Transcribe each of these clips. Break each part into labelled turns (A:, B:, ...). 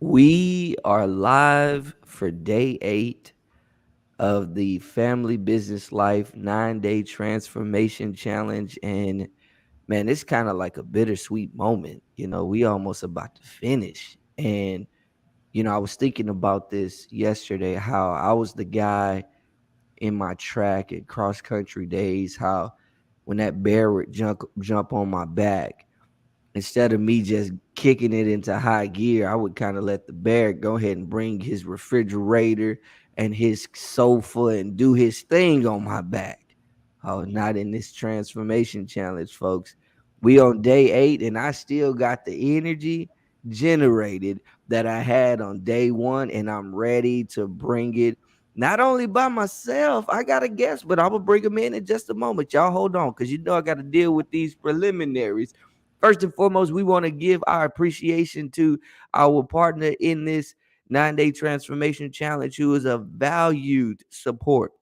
A: We are live for day 8 of the Family Business Life 9-day transformation challenge. And man, it's kind of like a bittersweet moment. We almost about to finish. And, I was thinking about this yesterday, how I was the guy in my track and cross country days, how when that bear would jump on my back, instead of me just kicking it into high gear, I would kind of let the bear go ahead and bring his refrigerator and his sofa and do his thing on my back. Oh, not in this transformation challenge, folks. We on day 8, and I still got the energy generated that I had on day 1, and I'm ready to bring it. Not only by myself, I got a guest, but I'm gonna bring him in just a moment. Y'all hold on, because I got to deal with these preliminaries. First and foremost, we want to give our appreciation to our partner in this 9-day transformation challenge, who is a valued support,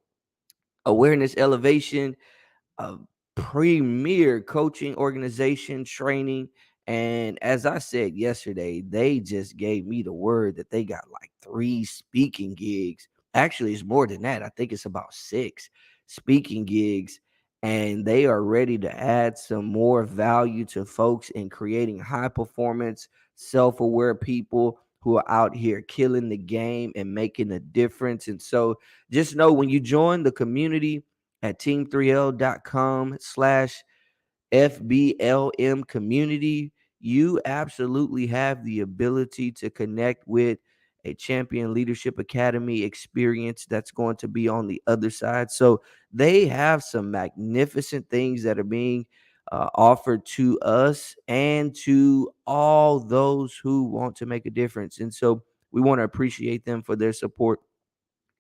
A: awareness elevation, a premier coaching organization, training. And as I said yesterday, they just gave me the word that they got like 3 speaking gigs. Actually, it's more than that. I think it's about 6 speaking gigs. And they are ready to add some more value to folks in creating high performance, self aware people who are out here killing the game and making a difference. And so just know, when you join the community at team3l.com/FBLM community, you absolutely have the ability to connect with a Champion Leadership Academy experience that's going to be on the other side. So they have some magnificent things that are being offered to us and to all those who want to make a difference. And so we want to appreciate them for their support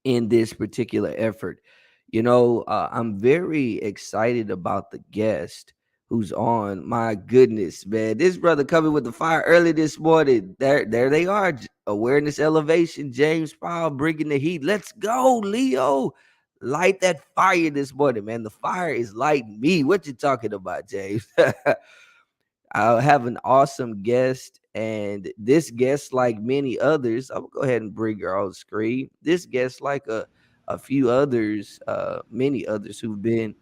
A: in this particular effort. I'm very excited about the guest who's on. My goodness, man, this brother coming with the fire early this morning. There they are. Awareness elevation, James Powell bringing the heat. Let's go, Leo. Light that fire this morning, man. The fire is lighting me. What you talking about, James? I'll have an awesome guest, and this guest, like many others, I'm gonna go ahead and bring her on screen. This guest, like a few others, many others who've been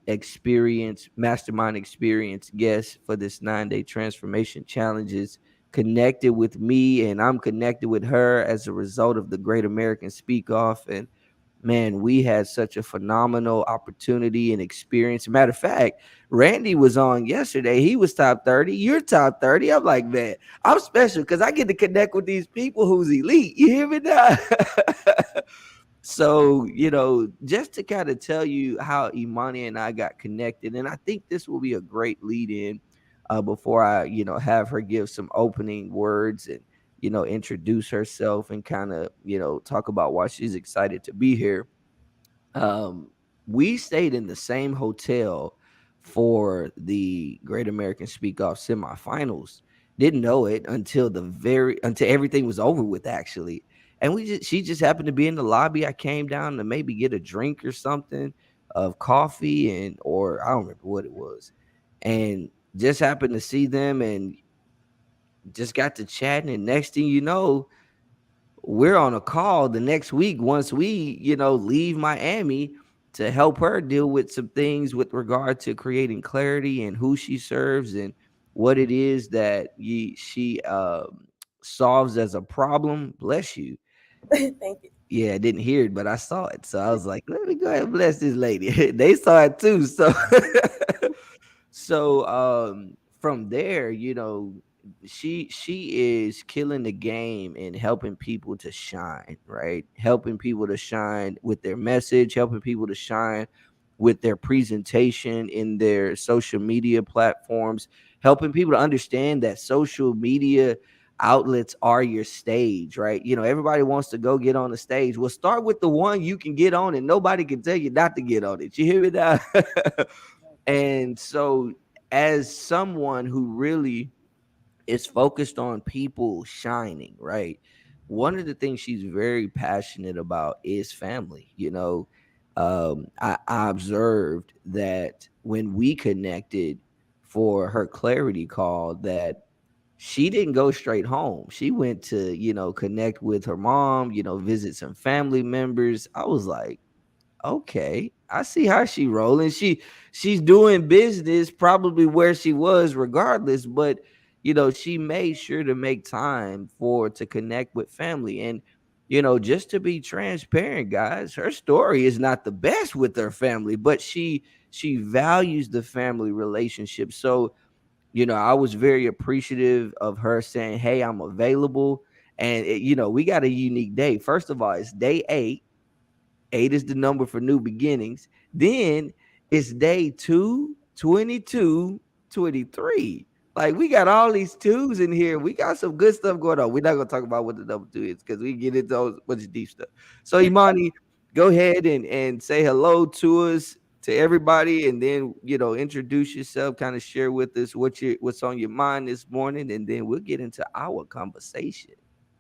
A: experience mastermind experience guests for this 9-day transformation challenges, connected with me, and I'm connected with her as a result of the Great American Speak Off. And man, we had such a phenomenal opportunity and experience. Matter of fact, Randy was on yesterday. He was top 30. You're top 30. I'm like, man, I'm special because I get to connect with these people who's elite. You hear me now? So, just to kind of tell you how Imani and I got connected, and I think this will be a great lead in before I, have her give some opening words and, introduce herself and kind of, talk about why she's excited to be here. um, we stayed in the same hotel for the Great American Speak Off semifinals. Didn't know it until everything was over with, actually. And she just happened to be in the lobby. I came down to maybe get a drink or something of coffee, or I don't remember what it was, and just happened to see them and just got to chatting. And next thing you know, we're on a call the next week once we, leave Miami to help her deal with some things with regard to creating clarity and who she serves and what it is that she solves as a problem. Bless you.
B: Thank you.
A: Yeah, I didn't hear it, but I saw it. So I was like, let me go ahead and bless this lady. They saw it too. So from there, she is killing the game and helping people to shine, right? Helping people to shine with their message, helping people to shine with their presentation in their social media platforms, helping people to understand that social media outlets are your stage, right? Everybody wants to go get on the stage. Well, start with the one you can get on, and nobody can tell you not to get on it. You hear me now? And so, as someone who really is focused on people shining, right? One of the things she's very passionate about is family. I observed that when we connected for her clarity call, that she didn't go straight home. She went to, connect with her mom, visit some family members. I was like, okay, I see how she rolling. She's doing business probably where she was regardless, but she made sure to make time for to connect with family. And just to be transparent, guys, her story is not the best with her family, but she values the family relationship. So I was very appreciative of her saying, "Hey, I'm available." And we got a unique day. First of all, it's day 8. 8 is the number for new beginnings. Then it's day 2, 22, 23. Like, we got all these twos in here. We got some good stuff going on. We're not gonna talk about what the number 2 is because we get into a bunch of deep stuff. So Imani, go ahead and say hello to us, to everybody, and then introduce yourself, kind of share with us what's on your mind this morning, and then we'll get into our conversation.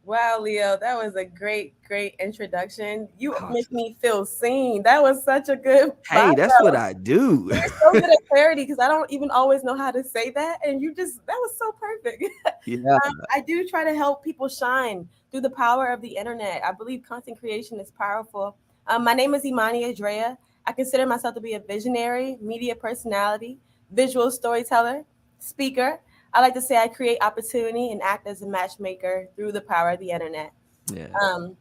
B: Wow, Leo, that was a great, great introduction. You make
A: Awesome.
B: me feel seen. That was such a good
A: Hey, that's what
B: bio.
A: I do.
B: You're so good at clarity because I don't even always know how to say that. And that was so perfect.
A: Yeah.
B: I do try to help people shine through the power of the internet. I believe content creation is powerful. My name is Imani Adrea. I consider myself to be a visionary, media personality, visual storyteller, speaker. I like to say I create opportunity and act as a matchmaker through the power of the internet.
A: Yeah.
B: Um,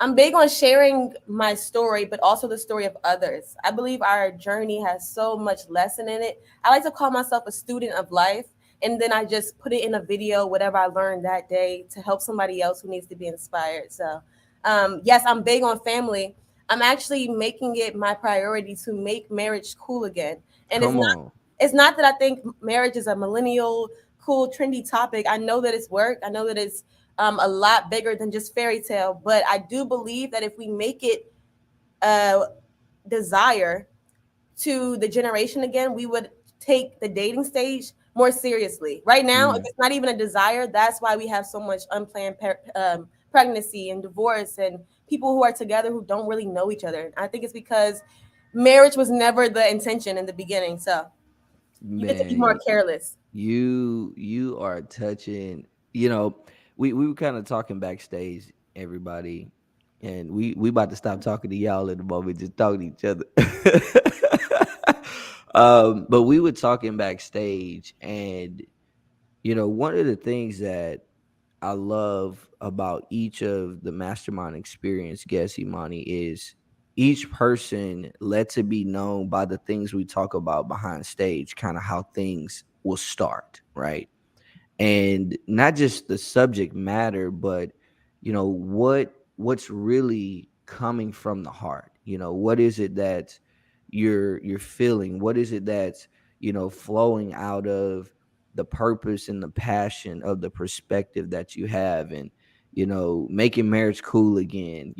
B: I'm big on sharing my story, but also the story of others. I believe our journey has so much lesson in it. I like to call myself a student of life, and then I just put it in a video, whatever I learned that day, to help somebody else who needs to be inspired. So, yes, I'm big on family. I'm actually making it my priority to make marriage cool again, and
A: Come on.
B: it's not that I think marriage is a millennial cool trendy topic. I know that it's work. I know that it's a lot bigger than just fairy tale. But I do believe that if we make it a desire to the generation again, we would take the dating stage more seriously. Right now, if
A: Mm,
B: it's not even a desire, that's why we have so much unplanned pregnancy and divorce and people who are together who don't really know each other. I think it's because marriage was never the intention in the beginning. So you get to be more
A: man,
B: careless.
A: you are touching. You know, we were kind of talking backstage, everybody, and we about to stop talking to y'all in a moment, just talking to each other. But we were talking backstage, and one of the things that I love about each of the mastermind experience guests, Imani, is each person lets it be known by the things we talk about behind stage, kind of how things will start, right? And not just the subject matter, but what's really coming from the heart. What is it that you're feeling? What is it that's flowing out of the purpose and the passion of the perspective that you have, and making marriage cool again,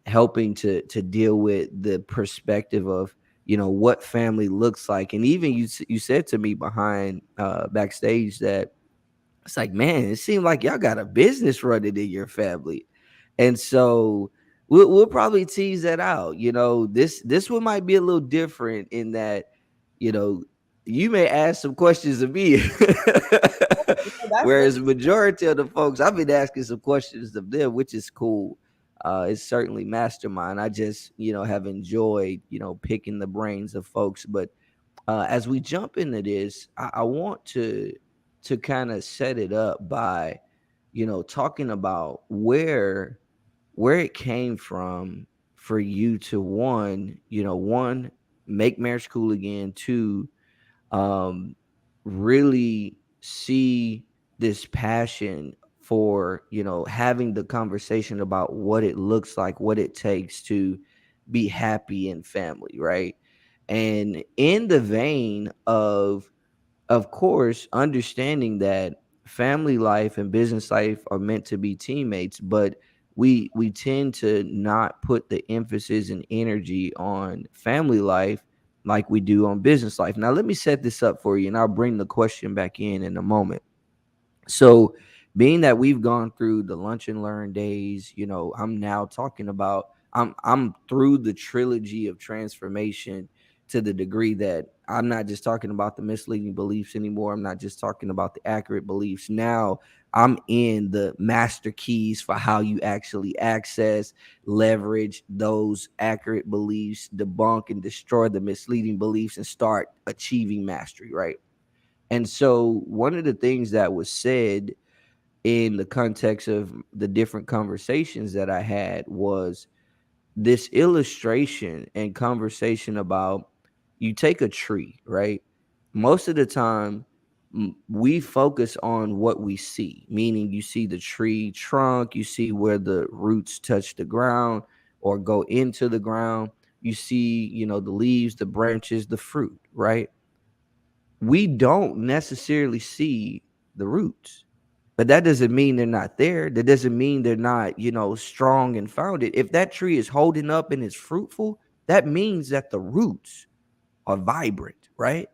A: helping to deal with the perspective of what family looks like. And even you said to me behind backstage that it's like, man, it seemed like y'all got a business running in your family. And so we'll probably tease that out. This one might be a little different in that you know you may ask some questions of me.
B: That's
A: Whereas majority of the folks, I've been asking some questions of them, which is cool. It's certainly mastermind. I just have enjoyed picking the brains of folks. But as we jump into this, I want to kind of set it up by talking about where it came from for you to one, make marriage cool again, two, um really see this passion for having the conversation about what it looks like, what it takes to be happy in family, right? And in the vein of course, understanding that family life and business life are meant to be teammates, but we tend to not put the emphasis and energy on family life like we do on business life. Now, let me set this up for you, and I'll bring the question back in a moment. So, being that we've gone through the lunch and learn days, I'm now talking about I'm through the trilogy of transformation to the degree that I'm not just talking about the misleading beliefs anymore. I'm not just talking about the accurate beliefs. Now I'm in the master keys for how you actually access, leverage those accurate beliefs, debunk and destroy the misleading beliefs, and start achieving mastery, right? And so, one of the things that was said in the context of the different conversations that I had was this illustration and conversation about, you take a tree, right? Most of the time, we focus on what we see, meaning you see the tree trunk, you see where the roots touch the ground or go into the ground, you see, the leaves, the branches, the fruit, right? We don't necessarily see the roots, but that doesn't mean they're not there. That doesn't mean they're not, strong and founded. If that tree is holding up and is fruitful, that means that the roots are vibrant, right?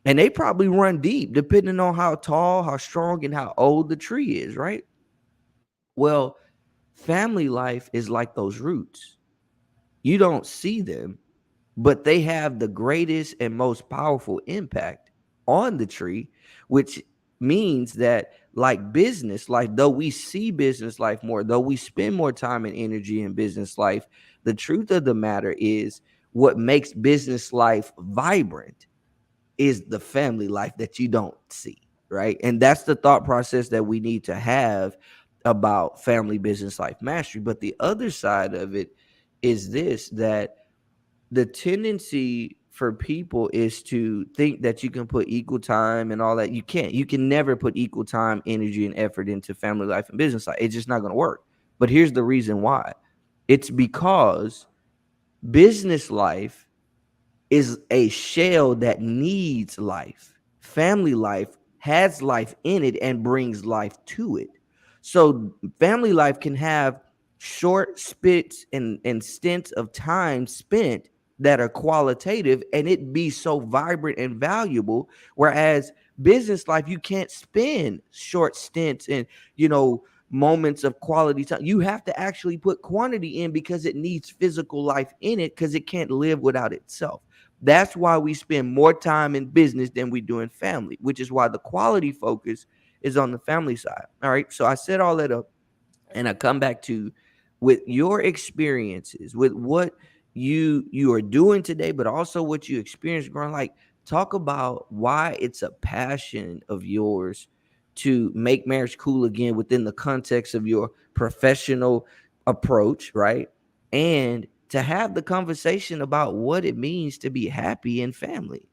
A: And they probably run deep depending on how tall, how strong, and how old the tree is, right? Well, family life is like those roots. You don't see them, but they have the greatest and most powerful impact on the tree, which means that, like business life, though we see business life more, though we spend more time and energy in business life, the truth of the matter is, what makes business life vibrant is the family life that you don't see, right? And that's the thought process that we need to have about family business life mastery. But the other side of it is this, that the tendency for people is to think that you can put equal time and all that. You can't. You can never put equal time, energy, and effort into family life and business life. It's just not going to work. But here's the reason why. It's because business life is a shell that needs life. Family life has life in it and brings life to it. So family life can have short spits and stints of time spent that are qualitative, and it be so vibrant and valuable. Whereas business life, you can't spend short stints and, moments of quality time. You have to actually put quantity in because it needs physical life in it, because it can't live without itself. That's why we spend more time in business than we do in family, which is why the quality focus is on the family side. All right. So I set all that up, and I come back to, with your experiences, with what you are doing today, but also what you experienced growing. Like, talk about why it's a passion of yours to make marriage cool again within the context of your professional approach, right? And to have the conversation about what it means to be happy in family.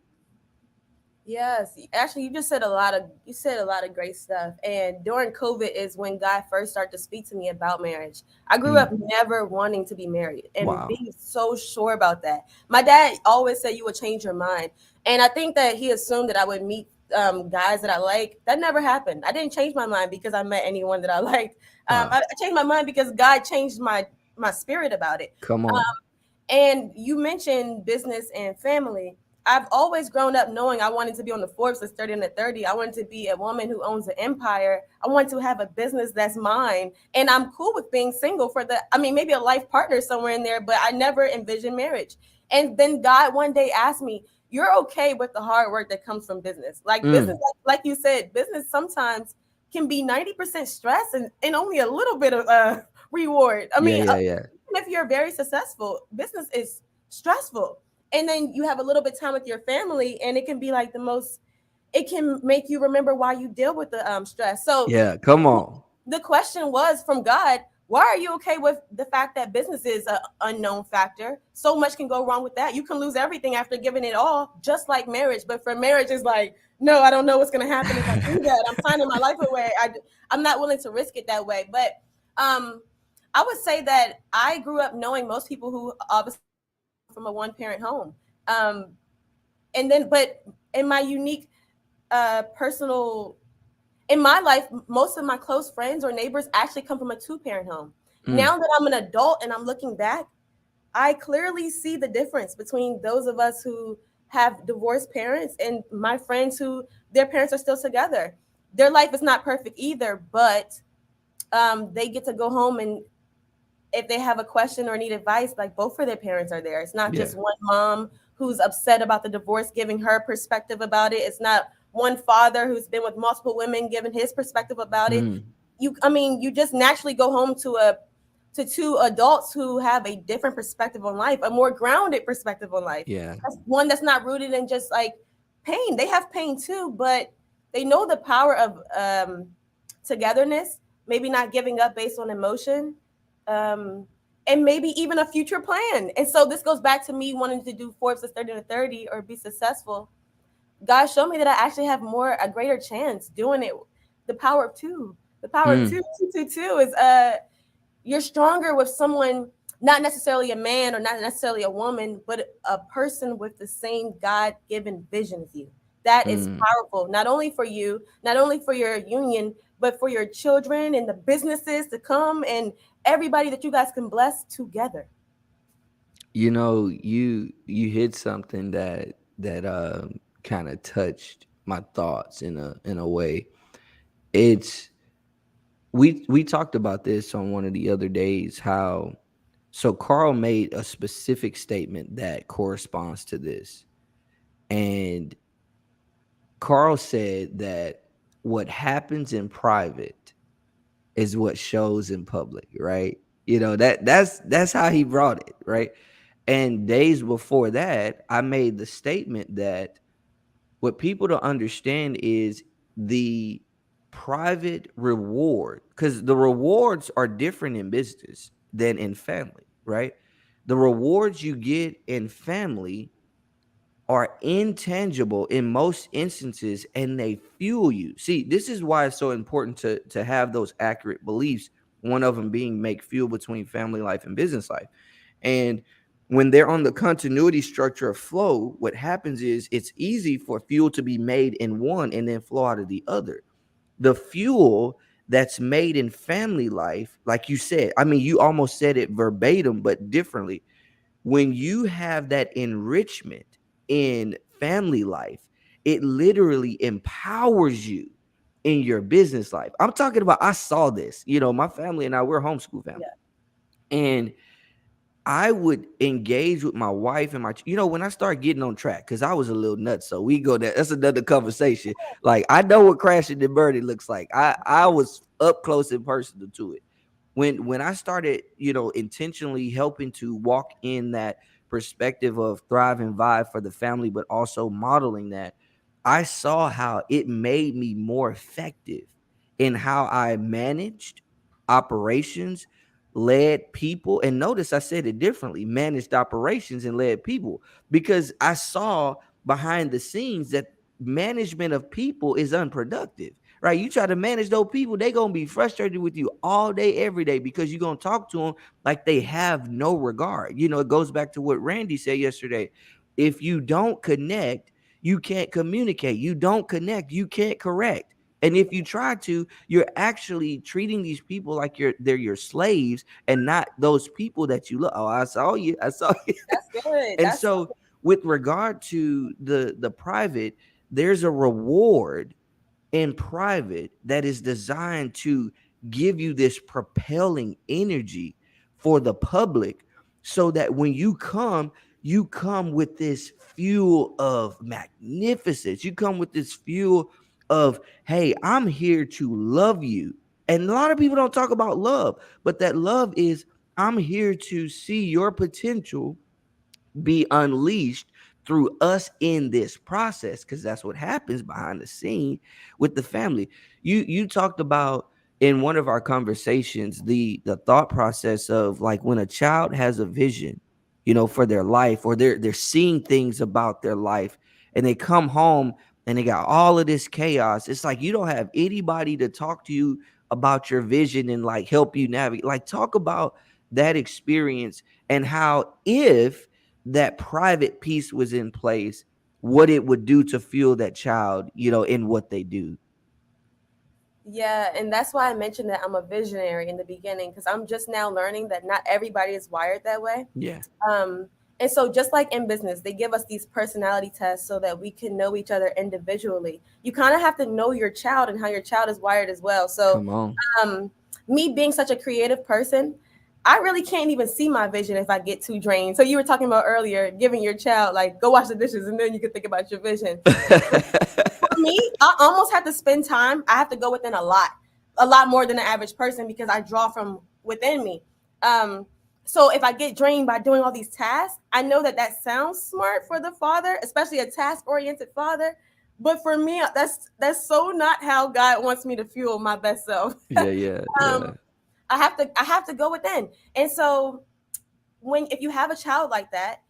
B: Yes, actually, you said a lot of great stuff. And during COVID is when God first started to speak to me about marriage. I grew
A: Mm,
B: up never wanting to be married and
A: wow.
B: being so sure about that. My dad always said you would change your mind, and I think that he assumed that I would meet guys that I like. That never happened. I didn't change my mind because I met anyone that I liked.
A: Wow.
B: I changed my mind because God changed my spirit about it.
A: Come on.
B: And you mentioned business and family. I've always grown up knowing I wanted to be on the Forbes list 30 under 30. I wanted to be a woman who owns an empire. I want to have a business that's mine. And I'm cool with being single for I mean, maybe a life partner somewhere in there, but I never envisioned marriage. And then God one day asked me, you're okay with the hard work that comes from business. Like business,
A: Mm,
B: like you said, business sometimes can be 90% stress and only a little bit of reward. I
A: yeah,
B: mean,
A: yeah, yeah.
B: even if you're very successful, business is stressful. And then you have a little bit of time with your family, and it can be like the most. It can make you remember why you deal with the stress. So
A: Yeah, come on.
B: the question was from God, why are you okay with the fact that business is an unknown factor? So much can go wrong with that. You can lose everything after giving it all, just like marriage. But for marriage, it's like, no, I don't know what's going to happen if I do that. I'm signing my life away. I'm not willing to risk it that way. But um, I would say that I grew up knowing most people who obviously come from a one-parent home. Um, and then, but in my unique personal in my life, most of my close friends or neighbors actually come from a two-parent home.
A: Mm,
B: Now that I'm an adult and I'm looking back, I clearly see the difference between those of us who have divorced parents and my friends who their parents are still together. Their life is not perfect either, but they get to go home, and if they have a question or need advice, like both of their parents are there. It's not
A: yeah.
B: just one mom who's upset about the divorce giving her perspective about it. It's not one father who's been with multiple women giving his perspective about it.
A: Mm,
B: You just naturally go home to two adults who have a different perspective on life, a more grounded perspective on life.
A: yeah.
B: One that's not rooted in just like pain. They have pain too, but they know the power of togetherness, maybe not giving up based on emotion, um, and maybe even a future plan. And so this goes back to me wanting to do Forbes 30 to 30 or be successful. God showed me that I actually have a greater chance doing it. The power of two. The power of
A: Mm,
B: two, two, two, two is you're stronger with someone, not necessarily a man or not necessarily a woman, but a person with the same God-given vision as you. That is
A: mm.
B: powerful, not only for you, not only for your union, but for your children and the businesses to come and everybody that you guys can bless together.
A: You know, you hit something that kind of touched my thoughts in a way. It's we talked about this on one of the other days, how so Carl made a specific statement that corresponds to this. And Carl said that what happens in private is what shows in public, right? You know, that's how he brought it, right? And days before that, I made the statement that what people don't understand is the private reward, because the rewards are different in business than in family, right? The rewards you get in family are intangible in most instances, and they fuel you. See, this is why it's so important to have those accurate beliefs, one of them being make fuel between family life and business life. And when they're on the continuity structure of flow, what happens is it's easy for fuel to be made in one and then flow out of the other. The fuel that's made in family life, like you said, I mean, you almost said it verbatim but differently. When you have that enrichment in family life, it literally empowers you in your business life. I'm talking about, I saw this, you know, my family and I, we're a homeschool family.
B: Yeah,
A: And I would engage with my wife and you know, when I start getting on track, because I was a little nuts. So we go there. That's another conversation. Like, I know what crashing and burning looks like. I was up close and personal to it. When I started, you know, intentionally helping to walk in that perspective of thrive and vibe for the family, but also modeling that, I saw how it made me more effective in how I managed operations, led people. And notice I said it differently: managed operations and led people, because I saw behind the scenes that management of people is unproductive, right? You try to manage those people, they gonna be frustrated with you all day every day, because you're gonna talk to them like they have no regard. You know, it goes back to what Randy said yesterday: if you don't connect, you can't communicate. You don't connect, you can't correct. And if you try to, you're actually treating these people like they're your slaves and not those people that you love. Oh, I saw you. I saw you.
B: that's good.
A: And
B: That's
A: so with regard to the private, there's a reward in private that is designed to give you this propelling energy for the public, so that when you come with this fuel of magnificence. You come with this fuel of, hey, I'm here to love you. And a lot of people don't talk about love, but that love is, I'm here to see your potential be unleashed through us in this process, because that's what happens behind the scene with the family. You talked about in one of our conversations the thought process of, like, when a child has a vision, you know, for their life, or they're seeing things about their life, and they come home and they got all of this chaos. It's like you don't have anybody to talk to you about your vision and like help you navigate. Like, talk about that experience and how, if that private piece was in place, what it would do to fuel that child, you know, in what they do.
B: Yeah, and that's why I mentioned that I'm a visionary in the beginning, because I'm just now learning that not everybody is wired that way.
A: Yeah.
B: Um, and so, just like in business, they give us these personality tests so that we can know each other individually. You kind of have to know your child and how your child is wired as well. So,
A: Come on.
B: um, me being such a creative person, I really can't even see my vision if I get too drained. So you were talking about earlier, giving your child like go wash the dishes and then you can think about your vision. For me, I almost have to spend time. I have to go within a lot more than the average person because I draw from within me. Um, so if I get drained by doing all these tasks, I know that that sounds smart for the father, especially a task-oriented father. But for me, that's so not how God wants me to fuel my best self.
A: Yeah, yeah,
B: um,
A: yeah.
B: I have to go within, and so when if you have a child like that,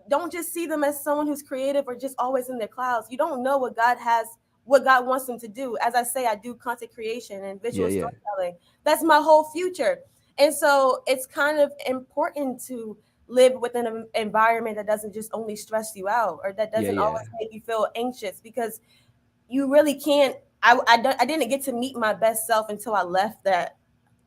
B: don't just see them as someone who's creative or just always in their clouds. You don't know what God wants them to do. As I say, I do content creation and
A: Yeah,
B: visual
A: yeah.
B: storytelling. That's my whole future. And so it's kind of important to live within an environment that doesn't just only stress you out or that
A: Yeah,
B: doesn't
A: yeah.
B: always make you feel anxious because you really can't. I didn't get to meet my best self until I left that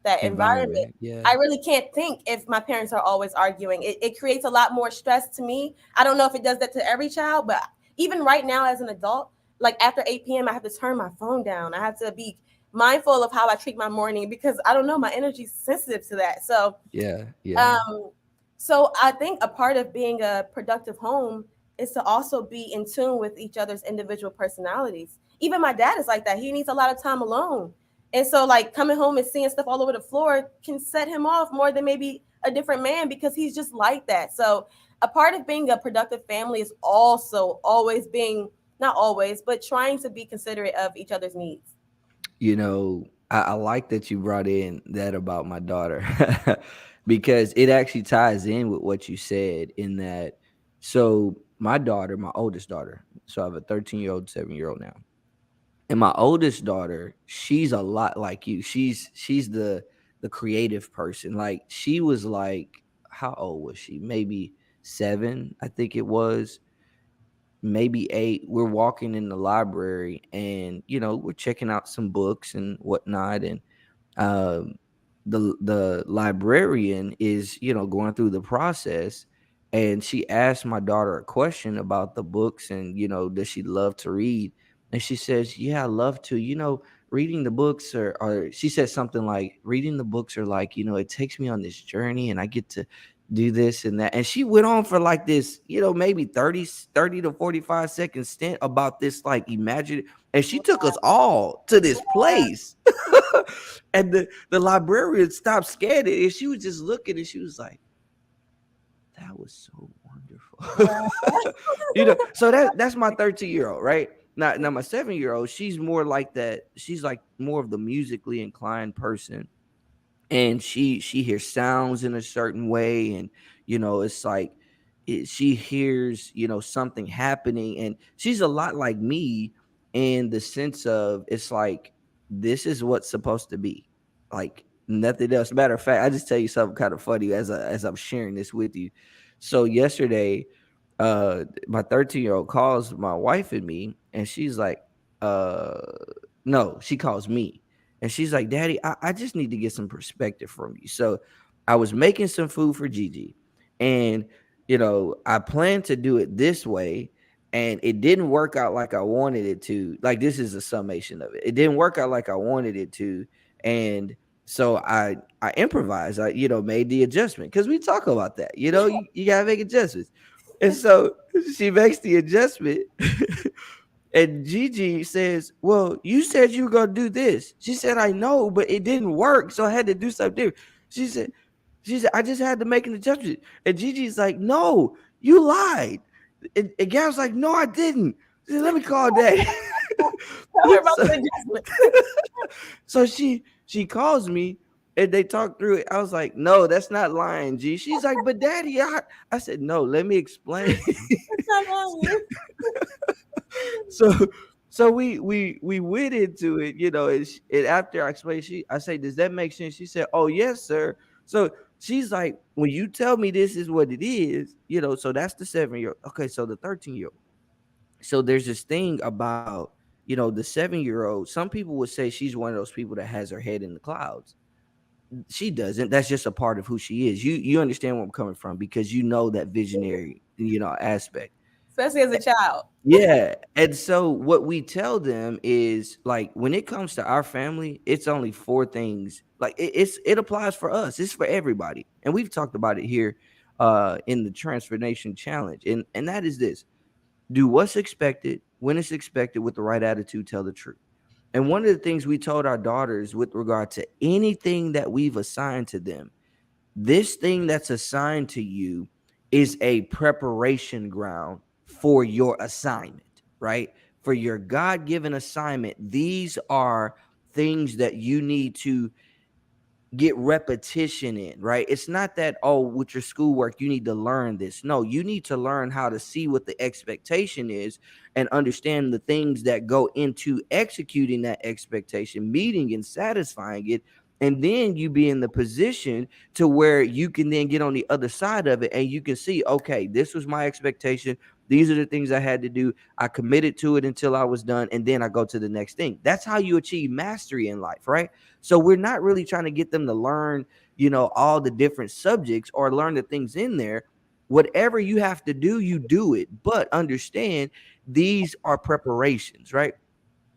B: environment.
A: Environment. Yeah.
B: I really can't think if my parents are always arguing. It creates a lot more stress to me. I don't know if it does that to every child, but even right now as an adult, like after 8 p.m., I have to turn my phone down. I have to be mindful of how I treat my morning because I don't know, my energy's sensitive to that.
A: Yeah, yeah.
B: Um, so I think a part of being a productive home is to also be in tune with each other's individual personalities. Even my dad is like that. He needs a lot of time alone. And so like coming home and seeing stuff all over the floor can set him off more than maybe a different man because he's just like that. So a part of being a productive family is also always being not always, but trying to be considerate of each other's needs.
A: I like that you brought in that about my daughter because it actually ties in with what you said in that. So, my daughter, my oldest daughter, so I have a 13-year-old, 7-year-old now. And my oldest daughter, she's a lot like you. She's the creative person. Like she was like, how old was she? Maybe 7, I think it was, maybe 8. We're walking in the library and we're checking out some books and whatnot, and um, the librarian is going through the process, and she asked my daughter a question about the books, and does she love to read, and she says, yeah, I love to. Reading the books, or she said something like, reading the books are like, it takes me on this journey and I get to do this and that. And she went on for like this, maybe 30 to 45 second stint about this, like, imagine. And she took us all to this place. And the librarian stopped scanning and she was just looking and she was like, that was so wonderful.
B: Wow.
A: So that's my 13-year-old, right? Now my 7-year-old, she's more like that. She's like more of the musically inclined person, and she hears sounds in a certain way, and it's like she hears something happening, and she's a lot like me in the sense of, it's like, this is what's supposed to be, like, nothing else. Matter of fact, I just tell you something kind of funny as I'm sharing this with you. So yesterday, my 13-year-old calls my wife and me, and she's like, uh no, she calls me, and she's like, Daddy, I just need to get some perspective from you. So I was making some food for Gigi, and I planned to do it this way, and it didn't work out like I wanted it to. Like, this is a summation of it. It didn't work out like I wanted it to. And so I improvised. I made the adjustment, because we talk about that. You gotta make adjustments. And so she makes the adjustment. And Gigi says, well, you said you were going to do this. She said, I know, but it didn't work. So I had to do something different. She said, I just had to make an adjustment. And Gigi's like, no, you lied. And Gab's like, no, I didn't. She said, let me call Daddy.
B: Tell her about
A: so,
B: the adjustment.
A: so she calls me and they talk through it. I was like, no, that's not lying, G. She's like, but Daddy, I said, no, let me explain.
B: It's not on you.
A: so we went into it, and after I explained, I say, does that make sense? She said, oh yes, sir. So she's like, when you tell me this is what it is, so that's the 7-year-old. Okay, so the 13-year-old. So there's this thing about, the 7-year-old. Some people would say she's one of those people that has her head in the clouds. She doesn't. That's just a part of who she is. You understand where I'm coming from, because that visionary, aspect.
B: especially as a child.
A: Yeah. And so what we tell them is like when it comes to our family, it's only four things. Like it applies for us. It's for everybody. And we've talked about it here in the transformation challenge. And that is this: do what's expected when it's expected with the right attitude, tell the truth. And one of the things we told our daughters with regard to anything that we've assigned to them, this thing that's assigned to you is a preparation ground for your assignment, right? For your God given assignment, these are things that you need to get repetition in, right? It's not that, oh, with your schoolwork, you need to learn this. No, you need to learn how to see what the expectation is and understand the things that go into executing that expectation, meeting and satisfying it. And then you be in the position to where you can then get on the other side of it and you can see, okay, this was my expectation. These are the things I had to do. I committed to it until I was done. And then I go to the next thing. That's how you achieve mastery in life, right? So we're not really trying to get them to learn, all the different subjects or learn the things in there. Whatever you have to do, you do it. But understand these are preparations, right?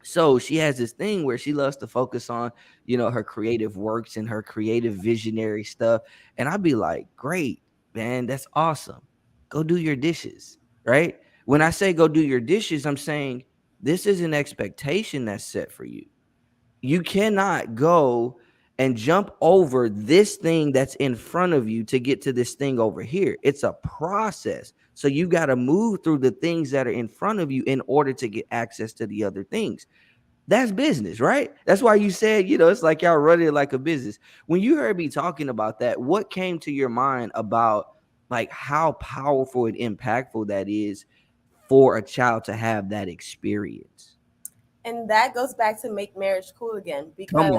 A: So she has this thing where she loves to focus on, her creative works and her creative visionary stuff. And I'd be like, great, man, that's awesome. Go do your dishes, right? When I say go do your dishes, I'm saying this is an expectation that's set for you. You cannot go and jump over this thing that's in front of you to get to this thing over here. It's a process. So you got to move through the things that are in front of you in order to get access to the other things. That's business, right? That's why you said, it's like y'all running it like a business. When you heard me talking about that, what came to your mind about like how powerful and impactful that is for a child to have that experience?
B: And that goes back to make marriage cool again,
A: Come
B: because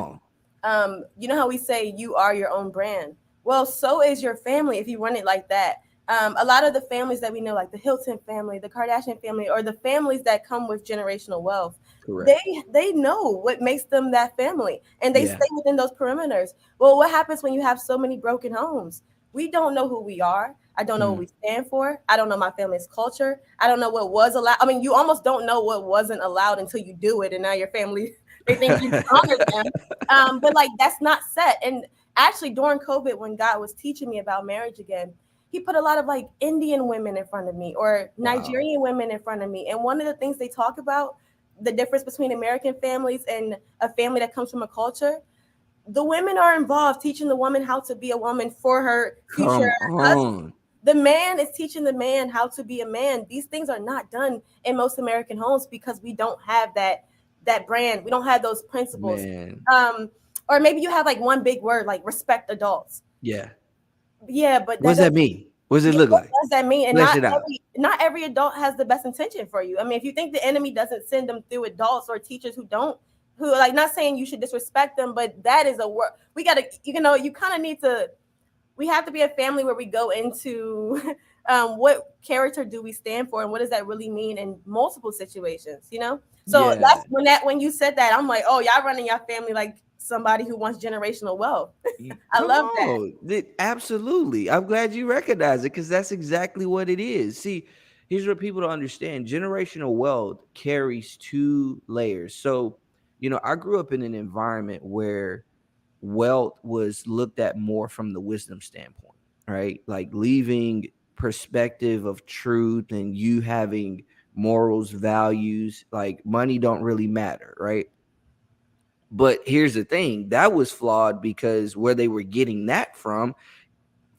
A: on.
B: you know how we say you are your own brand. Well, so is your family if you run it like that. A lot of the families that we know, like the Hilton family, the Kardashian family, or the families that come with generational wealth, they
A: Correct.
B: they know what makes them that family, and they
A: Yeah.
B: stay within those perimeters. Well, what happens when you have so many broken homes? We don't know who we are. I don't know what
A: Mm.
B: we stand for. I don't know my family's culture. I don't know what was allowed. I mean, you almost don't know what wasn't allowed until you do it, and now your family they think you honor them. But like that's not set. And actually, during COVID, when God was teaching me about marriage again, He put a lot of like Indian women in front of me or
A: Wow.
B: Nigerian women in front of me. And one of the things they talk about the difference between American families and a family that comes from a culture, the women are involved teaching the woman how to be a woman for her future
A: Come
B: husband.
A: on.
B: The man is teaching the man how to be a man. These things are not done in most American homes because we don't have that brand. We don't have those principles.
A: Man.
B: Um, or maybe you have like one big word like respect adults.
A: Yeah.
B: Yeah, but
A: What
B: that
A: does that
B: doesn't.
A: mean? What does it
B: Yeah,
A: look
B: what
A: like?
B: does that mean? And
A: Flesh it out.
B: not every adult has the best intention for you. I mean, if you think the enemy doesn't send them through adults or teachers who like not saying you should disrespect them, but that is a word we gotta. You kind of need to. We have to be a family where we go into what character do we stand for and what does that really mean in multiple situations. So
A: Yeah.
B: when you said that, I'm like, oh, y'all running your family like somebody who wants generational wealth. I
A: Come
B: love that.
A: on. Absolutely. I'm glad you recognize it because that's exactly what it is. See, here's what people don't understand: generational wealth carries two layers. So, I grew up in an environment where wealth was looked at more from the wisdom standpoint, right? Like leaving perspective of truth and you having morals, values, like money don't really matter, right? But here's the thing, that was flawed because where they were getting that from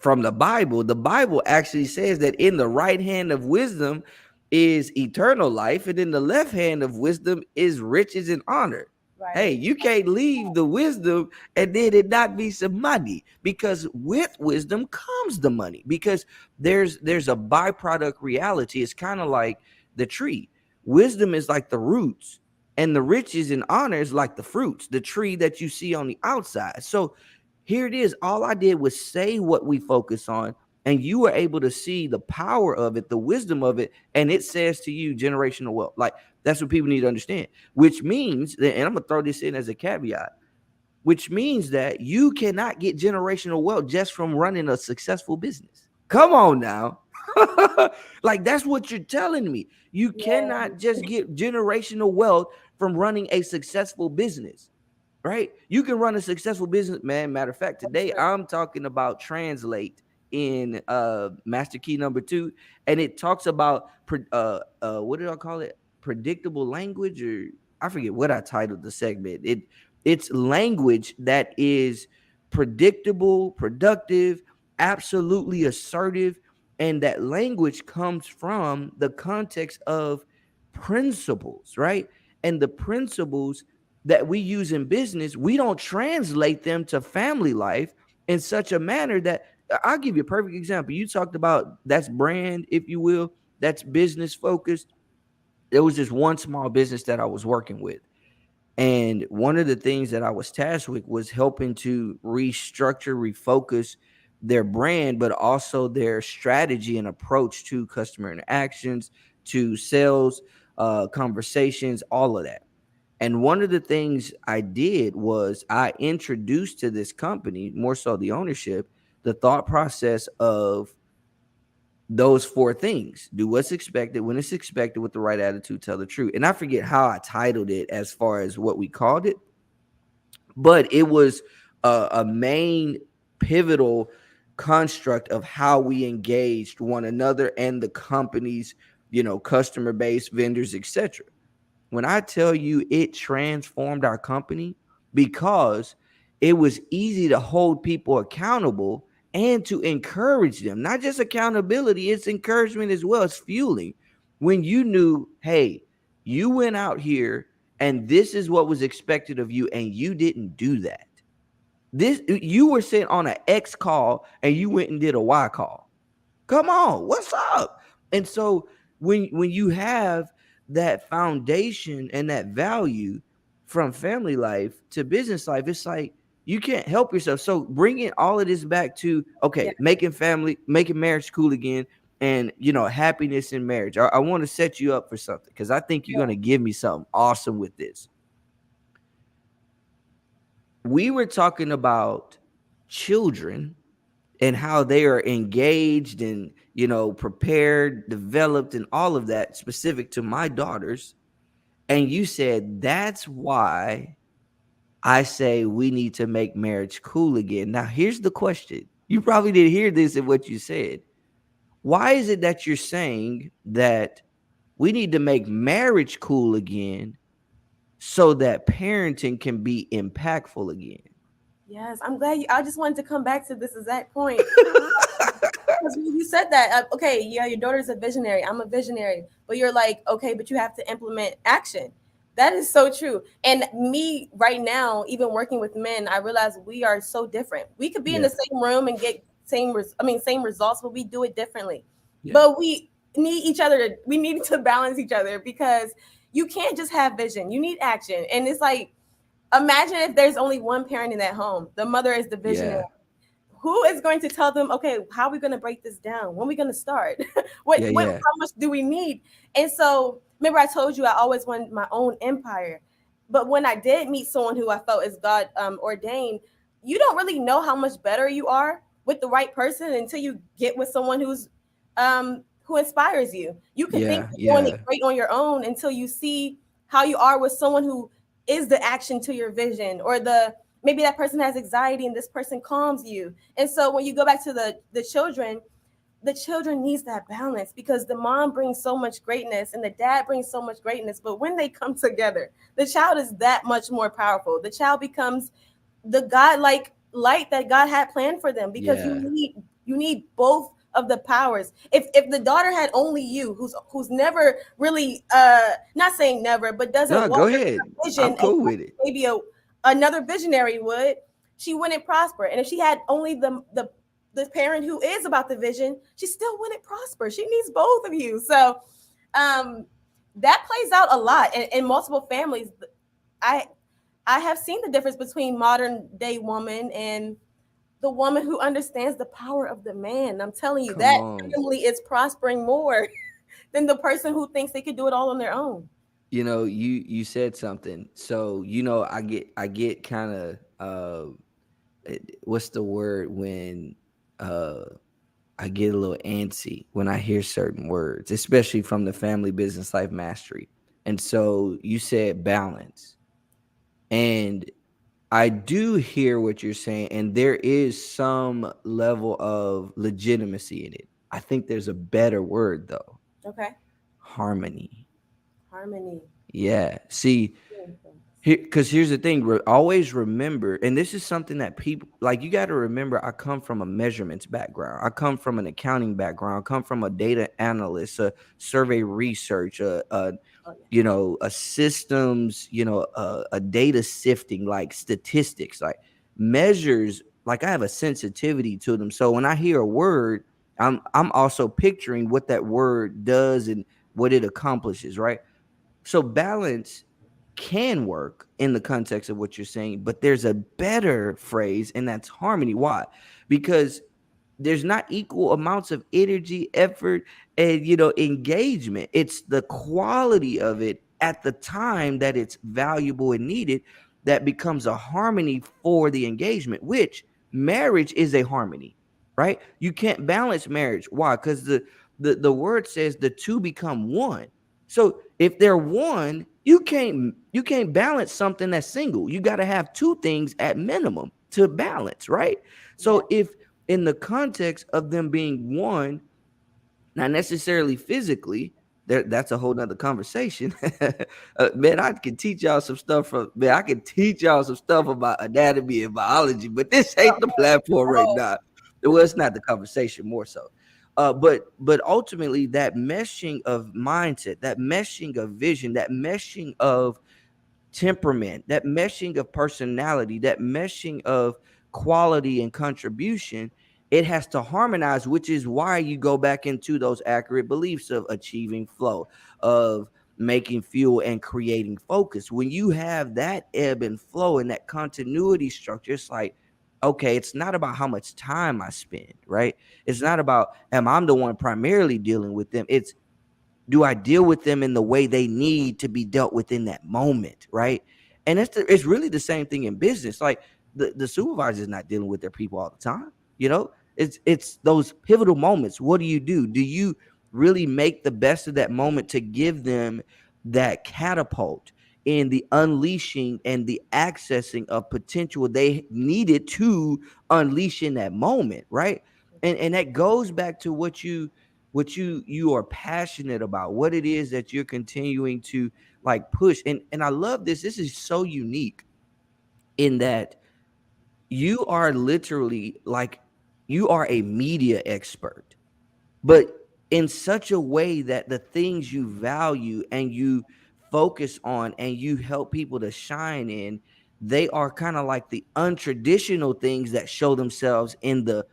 A: the Bible actually says that in the right hand of wisdom is eternal life, and in the left hand of wisdom is riches and honor. Hey,
B: Right.
A: you can't leave the wisdom and then it not be some money, because with wisdom comes the money, because there's a byproduct reality. It's kind of like the tree. Wisdom is like the roots, and the riches and honor is like the fruits, the tree that you see on the outside. So here it is. All I did was say what we focus on, and you were able to see the power of it, the wisdom of it, and it says to you generational wealth. Like that's what people need to understand. Which means, and I'm gonna throw this in as a caveat, which means that you cannot get generational wealth just from running a successful business. Come on now. Like that's what you're telling me. You
B: Yeah,
A: cannot just get generational wealth from running a successful business, right? You can run a successful business, man. Matter of fact,
B: that's
A: today
B: true.
A: I'm talking about translate in master key number 2, and it talks about what did I call it? Predictable language, or I forget what I titled the segment. It's language that is predictable, productive, absolutely assertive, and that language comes from the context of principles, right? And the principles that we use in business, we don't translate them to family life in such a manner that I'll give you a perfect example. You talked about that's brand, if you will, that's business focused. There was this one small business that I was working with. And one of the things that I was tasked with was helping to restructure, refocus their brand, but also their strategy and approach to customer interactions, to sales, conversations, all of that. And one of the things I did was I introduced to this company, more so the ownership, the thought process of those 4 things: do what's expected when it's expected, with the right attitude, tell the truth. And I forget how I titled it as far as what we called it, but it was a main pivotal construct of how we engaged one another and the company's, customer base, vendors, etc. When I tell you it transformed our company, because it was easy to hold people accountable and to encourage them. Not just accountability, it's encouragement as well. It's fueling. When you knew, hey, you went out here and this is what was expected of you, and you didn't do that. This, you were sent on an X call and you went and did a Y call. Come on, what's up? And so when you have that foundation and that value from family life to business life, it's like you can't help yourself. So bringing all of this back to,
B: Yeah,
A: okay, making marriage cool again, and happiness in marriage. I want to set you up for something, because I think you're
B: yeah.
A: gonna give me something awesome with this. We were talking about children and how they are engaged and prepared, developed, and all of that specific to my daughters. And you said that's why I say we need to make marriage cool again. Now here's the question: you probably didn't hear this in what you said. Why is it that you're saying that we need to make marriage cool again so that parenting can be impactful again?
B: Yes, I'm glad you. I just wanted to come back to this exact point. Because when you said that, okay, yeah, your daughter's a visionary. I'm a visionary, but you're like, okay, but you have to implement action. That is so true. And me right now, even working with men, I realize we are so different. We could be in
A: Yeah,
B: the same room and get same results, but we do it differently.
A: yeah,
B: But we need each other to we need to balance each other, because you can't just have vision. You need action. And it's like, imagine if there's only one parent in that home. The mother is the visionary.
A: yeah,
B: Who is going to tell them, okay, how are we going to break this down? When are we going to start?
A: yeah, yeah,
B: How much do we need? And so, remember, I told you I always wanted my own empire. But when I did meet someone who I felt is God ordained, you don't really know how much better you are with the right person until you get with someone who inspires you. You can think
A: yeah,
B: you're doing it
A: yeah,
B: great on your own until you see how you are with someone who is the action to your vision, or the maybe that person has anxiety and this person calms you. And so when you go back to the children needs that balance, because the mom brings so much greatness and the dad brings so much greatness, but when they come together, the child is that much more powerful. The child becomes the God like light that God had planned for them, because
A: yeah.
B: you need both of the powers. If the daughter had only you, who's never really not saying never, but doesn't
A: No, go
B: walk in
A: ahead.
B: her
A: I'm
B: vision, and
A: cool with it.
B: maybe another visionary would, she wouldn't prosper. And if she had only the parent who is about the vision, she still wouldn't prosper. She needs both of you. So um that plays out a lot in multiple families. I I have seen the difference between modern day woman and the woman who understands the power of the man. I'm telling you,
A: Come
B: that
A: on.
B: family is prospering more than the person who thinks they could do it all on their own.
A: You said something. So, I get kind of what's the word when uh I get a little antsy when I hear certain words, especially from the family business life mastery. And so you said balance. And I do hear what you're saying, and there is some level of legitimacy in it. I think there's a better word though.
B: Okay.
A: Harmony.
B: Harmony.
A: Yeah. See,
B: Mhm.
A: because here's the thing, always remember, and this is something that people like, you got to remember, I come from a measurements background. I come from an accounting background. I come from a data analyst, a survey research,
B: Oh yeah.
A: a systems, a data sifting, like statistics, like measures, like I have a sensitivity to them. So when I hear a word, I'm also picturing what that word does and what it accomplishes, right? So balance can work in the context of what you're saying, but there's a better phrase, and that's harmony. Why? Because there's not equal amounts of energy, effort, and engagement. It's the quality of it at the time that it's valuable and needed that becomes a harmony for the engagement, which marriage is a harmony, right? You can't balance marriage. Why? Because the word says the two become one. So if they're one, you can't balance something that's single. You got to have two things at minimum to balance, right?
B: Yeah.
A: So if in the context of them being one, not necessarily physically, that's a whole nother conversation. Man, I can teach y'all some stuff I can teach y'all some stuff about anatomy and biology, but this ain't the platform right
B: Oh,
A: now. Well, it's not the conversation, more so. But ultimately, that meshing of mindset, that meshing of vision, that meshing of temperament, that meshing of personality, that meshing of quality and contribution, it has to harmonize, which is why you go back into those accurate beliefs of achieving flow, of making fuel and creating focus. When you have that ebb and flow and that continuity structure, it's like, okay, it's not about how much time I spend, right? It's not about, am I the one primarily dealing with them? It's, do I deal with them in the way they need to be dealt with in that moment, right? And it's really the same thing in business. Like the supervisor is not dealing with their people all the time. It's those pivotal moments. What do? Do you really make the best of that moment to give them that catapult in the unleashing and the accessing of potential they needed to unleash in that moment, right? And that goes back to what you are passionate about, what it is that you're continuing to like push. And I love this. This is so unique in that you are literally like, you are a media expert, but in such a way that the things you value and you focus on and you help people to shine in, they are kind of like the untraditional things that show themselves in the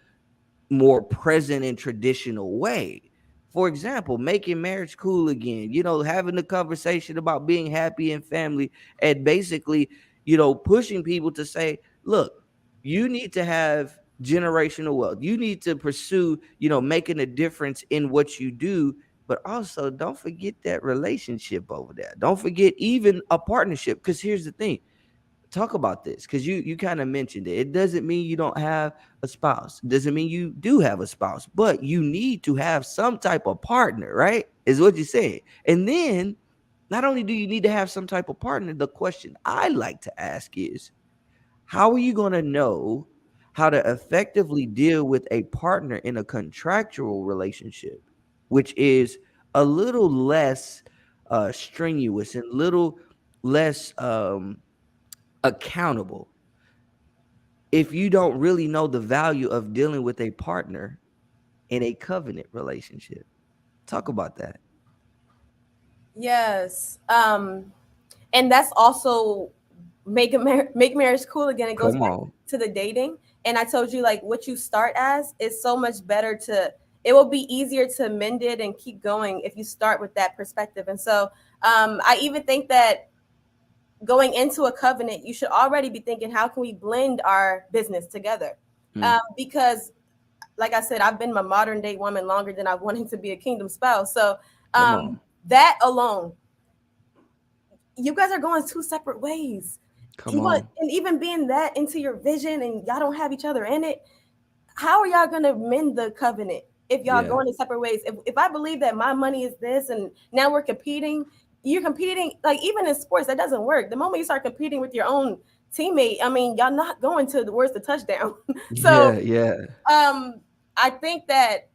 A: more present and traditional way. For example, making marriage cool again, having the conversation about being happy in family, and basically, pushing people to say, look, you need to have generational wealth. You need to pursue, making a difference in what you do, but also don't forget that relationship over there. Don't forget even a partnership. Because here's the thing, talk about this, because you kind of mentioned it. It doesn't mean you don't have a spouse. It doesn't mean you do have a spouse, but you need to have some type of partner, right? Is what you said. And then not only do you need to have some type of partner, the question I like to ask is, how are you going to know how to effectively deal with a partner in a contractual relationship, which is a little less strenuous and little less accountable, if you don't really know the value of dealing with a partner in a covenant relationship? Talk about that.
B: yes. And that's also make marriage cool again. It goes
A: Come
B: back
A: on.
B: to the dating. And I told you, like, what you start as is so much better to. It will be easier to mend it and keep going if you start with that perspective. And so, I even think that going into a covenant, you should already be thinking, how can we blend our business together?
A: Mm,
B: Because, like I said, I've been my modern day woman longer than I've wanted to be a kingdom spouse. So,
A: come on.
B: that alone, you guys are going two separate ways.
A: Come on.
B: And even being that into your vision and y'all don't have each other in it, how are y'all gonna mend the covenant? if y'all
A: Yeah.
B: going in separate ways. If I believe that my money is this and now we're competing, you're competing, like even in sports, that doesn't work. The moment you start competing with your own teammate, I mean, y'all not going to the where's the touchdown. So
A: Yeah, yeah.
B: um I think that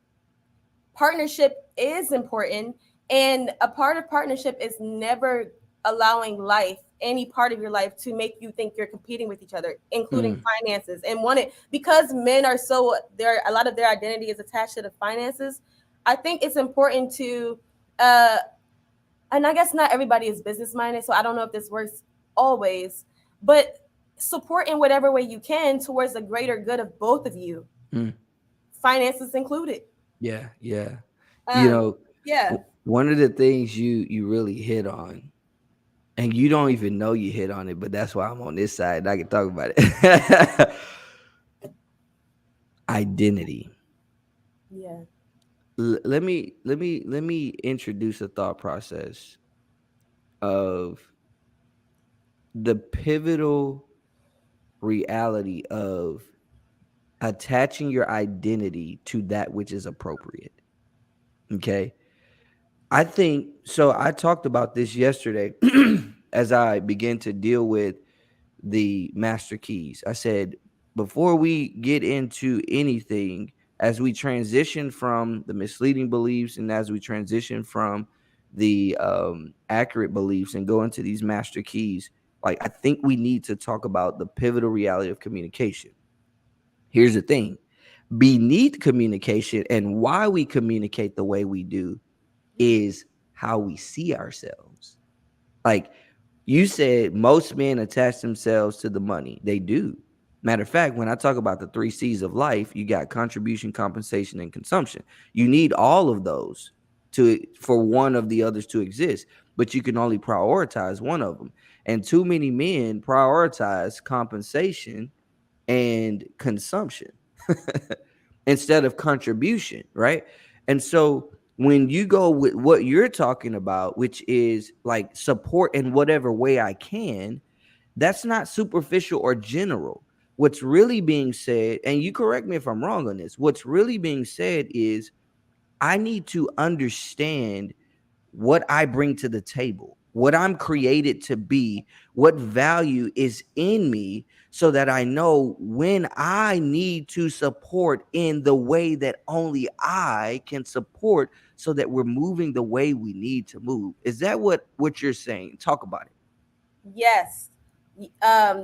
B: partnership is important, and a part of partnership is never allowing life, any part of your life, to make you think you're competing with each other, including
A: Mm,
B: finances. And one it because men are so, there a lot of their identity is attached to the finances. I think it's important to uh and I guess not everybody is business minded, so I don't know if this works always, but support in whatever way you can towards the greater good of both of you,
A: mm.
B: finances included.
A: Yeah, yeah. You
B: um
A: know,
B: yeah.
A: one of the things you really hit on, and you don't even know you hit on it, but that's why I'm on this side and I can talk about it. Identity.
B: Yeah.
A: Let me introduce a thought process of the pivotal reality of attaching your identity to that which is appropriate. Okay. I think so. I talked about this yesterday as I began to deal with the master keys. I said, before we get into anything, as we transition from the misleading beliefs and as we transition from the accurate beliefs and go into these master keys, like I think we need to talk about the pivotal reality of communication. Here's the thing: beneath communication and why we communicate the way we do is how we see ourselves. Like you said, most men attach themselves to the money. They do. Matter of fact, when I talk about the three C's of life, you got contribution, compensation, and consumption. You need all of those to for one of the others to exist, but you can only prioritize one of them. And too many men prioritize compensation and consumption instead of contribution, right? And so when you go with what you're talking about, which is like support in whatever way I can, that's not superficial or general. What's really being said, and you correct me if I'm wrong on this, what's really being said is I need to understand what I bring to the table, what I'm created to be, what value is in me, so that I know when I need to support in the way that only I can support, so that we're moving the way we need to move. Is that what you're saying? Talk about it.
B: Yes.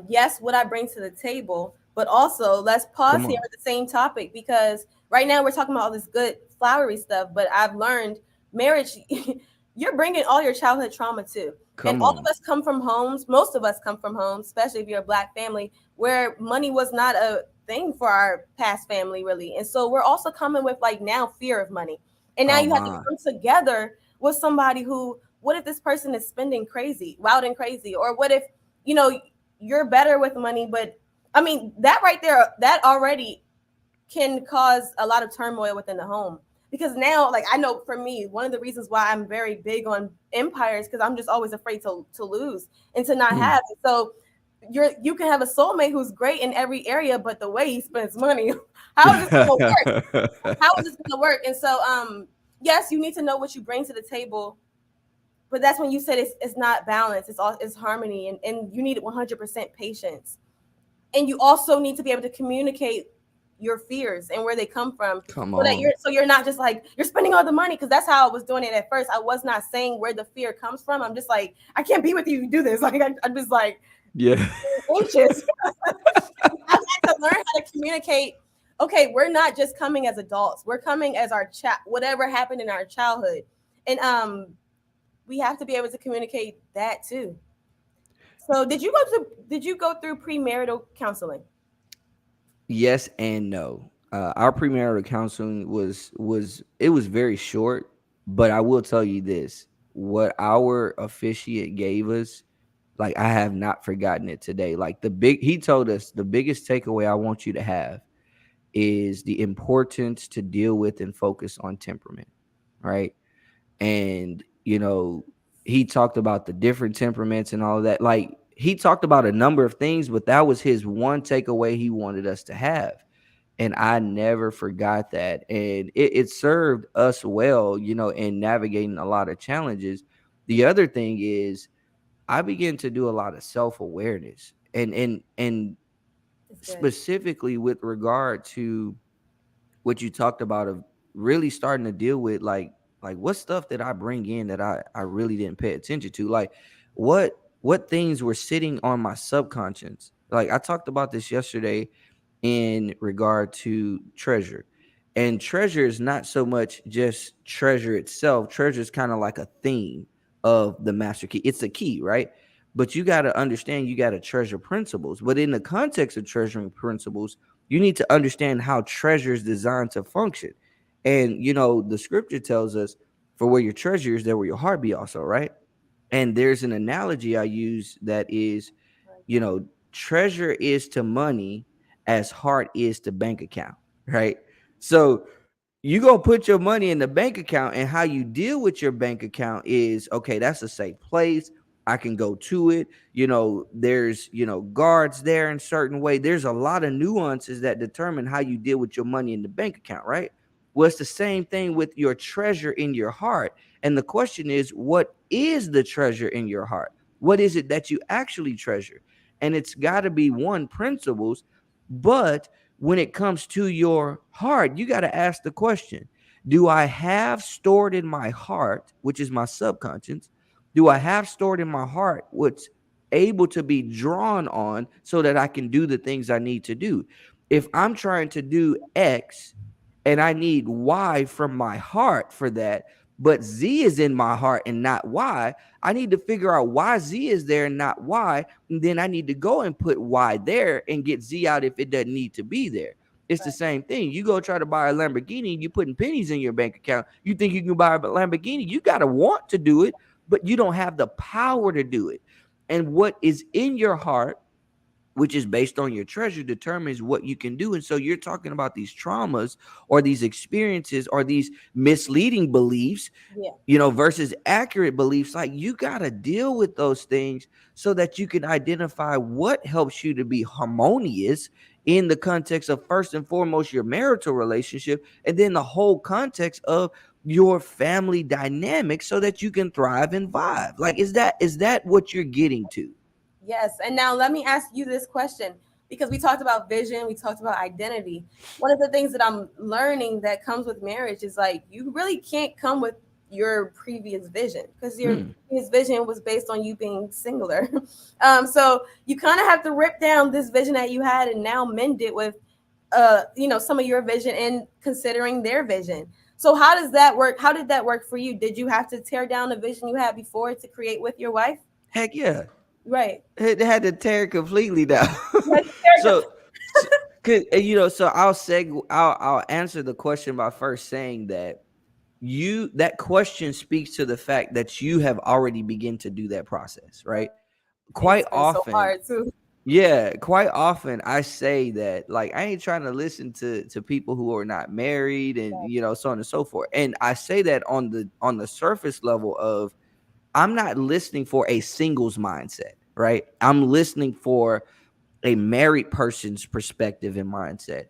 B: Yes, what I bring to the table, but also let's pause
A: Come
B: here
A: on.
B: at the same topic, because right now we're talking about all this good flowery stuff, but I've learned marriage, you're bringing all your childhood trauma too. And
A: Come
B: all of
A: on.
B: us come from homes, most of us come from homes, especially if you're a black family, where money was not a thing for our past family really. And so we're also coming with like now fear of money. And now
A: Oh
B: you have to
A: my.
B: come together with somebody who, what if this person is spending crazy, wild and crazy? Or what if, you know, you're better with money, but I mean, that right there, that already can cause a lot of turmoil within the home. Because now, like I know for me, one of the reasons why I'm very big on empires, because I'm just always afraid to lose and to not
A: Mm.
B: have it. So you can have a soulmate who's great in every area, but the way he spends money, how is this gonna work? How is this gonna work? And so yes, you need to know what you bring to the table, but that's when you said it's not balance, it's harmony, and you need 100% patience, and you also need to be able to communicate your fears and where they come from,
A: Come
B: so that
A: on.
B: you're not just like you're spending all the money, because that's how I was doing it at first. I was not saying where the fear comes from. I'm just like, I can't be with you, you do this, like I'm just like
A: Yeah.
B: anxious. I've had to learn how to communicate. Okay, we're not just coming as adults, we're coming as our chat, whatever happened in our childhood, and we have to be able to communicate that too. So did you go through premarital counseling?
A: Yes and no. Our premarital counseling was it was very short, but I will tell you this: what our officiate gave us, like I have not forgotten it today. Like he told us the biggest takeaway I want you to have is the importance to deal with and focus on temperament, right? And he talked about the different temperaments and all of that. Like he talked about a number of things, but that was his one takeaway he wanted us to have. And I never forgot that. And it served us well, in navigating a lot of challenges. The other thing is I began to do a lot of self-awareness, and
B: It's good.
A: specifically with regard to what you talked about, of really starting to deal with, like what stuff that I bring in that I really didn't pay attention to, like what things were sitting on my subconscious. Like I talked about this yesterday in regard to treasure. And treasure is not so much just treasure itself. Treasure is kind of like a theme of the master key. It's a key, right? But you got to understand, you got to treasure principles. But in the context of treasuring principles, you need to understand how treasure is designed to function. And, the scripture tells us, for where your treasure is, there will your heart be also, right? And there's an analogy I use that is,
B: Like
A: you
B: that.
A: know, treasure is to money as heart is to bank account, right? So you gonna put your money in the bank account, and how you deal with your bank account is, okay, that's a safe place. I can go to it. There's guards there in certain way. There's a lot of nuances that determine how you deal with your money in the bank account, right? Well, it's the same thing with your treasure in your heart. And the question is, what is the treasure in your heart? What is it that you actually treasure? And it's got to be one, principles. But when it comes to your heart, you got to ask the question: do I have stored in my heart, which is my subconscious, do I have stored in my heart what's able to be drawn on so that I can do the things I need to do? If I'm trying to do X and I need Y from my heart for that, but Z is in my heart and not Y, I need to figure out why Z is there and not Y. And then I need to go and put Y there and get Z out if it doesn't need to be there. It's the
B: Right.
A: same thing. You go try to buy a Lamborghini, you putting pennies in your bank account. You think you can buy a Lamborghini. You got to want to do it, but you don't have the power to do it. And what is in your heart, which is based on your treasure, determines what you can do. And so you're talking about these traumas or these experiences or these misleading beliefs,
B: Yeah.
A: versus accurate beliefs. Like, you got to deal with those things so that you can identify what helps you to be harmonious in the context of, first and foremost, your marital relationship, and then the whole context of your family dynamic, so that you can thrive and vibe. Like, is that what you're getting to?
B: Yes. And now let me ask you this question, because we talked about vision, we talked about identity. One of the things that I'm learning that comes with marriage is like you really can't come with your previous vision, because your
A: Hmm.
B: previous vision was based on you being singular. So you kind of have to rip down this vision that you had and now mend it with some of your vision and considering their vision. So how does that work? How did that work for you? Did you have to tear down the vision you had before to create with your wife?
A: Heck yeah.
B: Right.
A: It had to tear it completely down.
B: You had to tear
A: so, so, so I'll answer the question by first saying that that question speaks to the fact that you have already begun to do that process, right?
B: And
A: Quite
B: it's been so
A: often,
B: hard too.
A: yeah, quite often I say that, like, I ain't trying to listen to people who are not married, and so on and so forth. And I say that on the surface level of, I'm not listening for a singles mindset, right? I'm listening for a married person's perspective and mindset.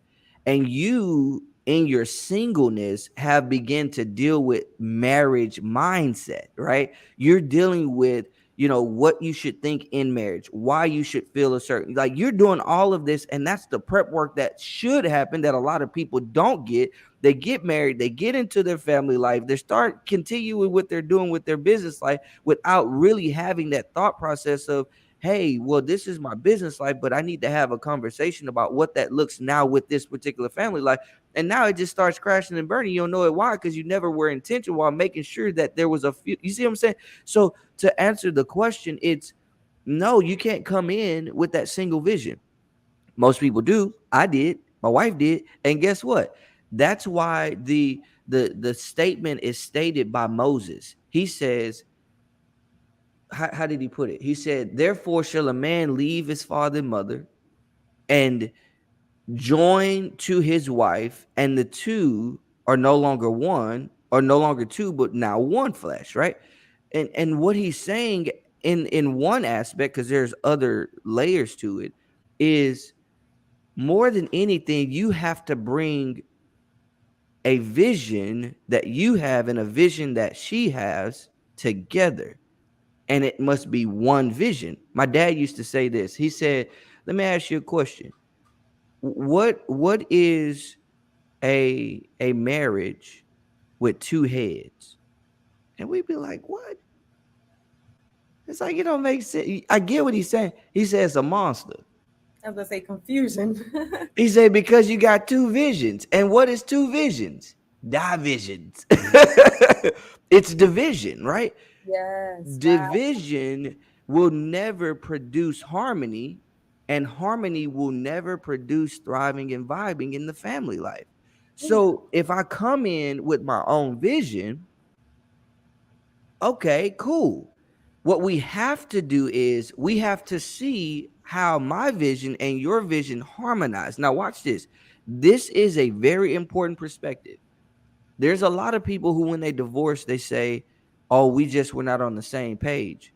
A: And you, in your singleness, have begun to deal with marriage mindset, right? You're dealing with, what you should think in marriage, why you should feel a certain, like, you're doing all of this. And that's the prep work that should happen, that a lot of people don't get. They get married, they get into their family life, they start continuing what they're doing with their business life without really having that thought process of, hey, well, this is my business life, but I need to have a conversation about what that looks now with this particular family life. And now it just starts crashing and burning. You don't know it why, because you never were intentional while making sure that there was a few. You see what I'm saying? So to answer the question, it's no, you can't come in with that single vision. Most people do. I did. My wife did. And guess what? That's why the statement is stated by Moses. He says, how did he put it? He said, therefore shall a man leave his father and mother and join to his wife, and the two are no longer one, or no longer two, but now one flesh, right? And what he's saying in one aspect, because there's other layers to it, is more than anything, you have to bring a vision that you have and a vision that she has together. And it must be one vision. My dad used to say this. He said, "Let me ask you a question. What is a marriage with two heads?" And we'd be like, "What?" It's like it don't make sense. I get what he's saying. He says a monster.
B: I was gonna say confusion.
A: He said because you got two visions. And what is two visions? Divisions. It's division, right?
B: Yes, wow.
A: Division will never produce harmony, and harmony will never produce thriving and vibing in the family life. So if I come in with my own vision, okay, cool. What we have to do is we have to see how my vision and your vision harmonize. Now, watch this. This is a very important perspective. There's a lot of people who, when they divorce, they say, "Oh, we just were not on the same page."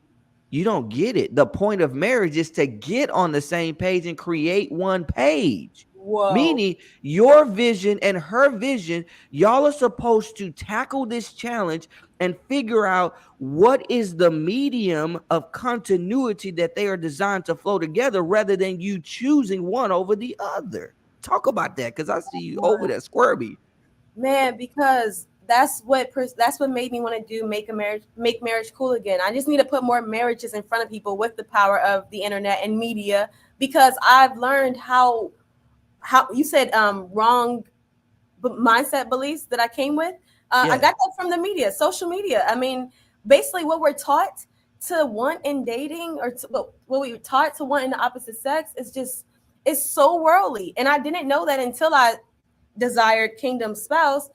A: You don't get it. The point of marriage is to get on the same page and create one page.
B: Whoa.
A: Meaning, your vision and her vision, y'all are supposed to tackle this challenge and figure out what is the medium of continuity that they are designed to flow together rather than you choosing one over the other. Talk about that because I see you over there squirmy.
B: Man, because that's what made me want to do make marriage cool again. I just need to put more marriages in front of people with the power of the internet and media, because I've learned how you said wrong mindset beliefs that I came with. I
A: Yeah,
B: got that from the media, social media. I mean, basically what we're taught to want in dating, or what we were taught to want in the opposite sex, is just, it's so worldly. And I didn't know that until I desired kingdom spouse.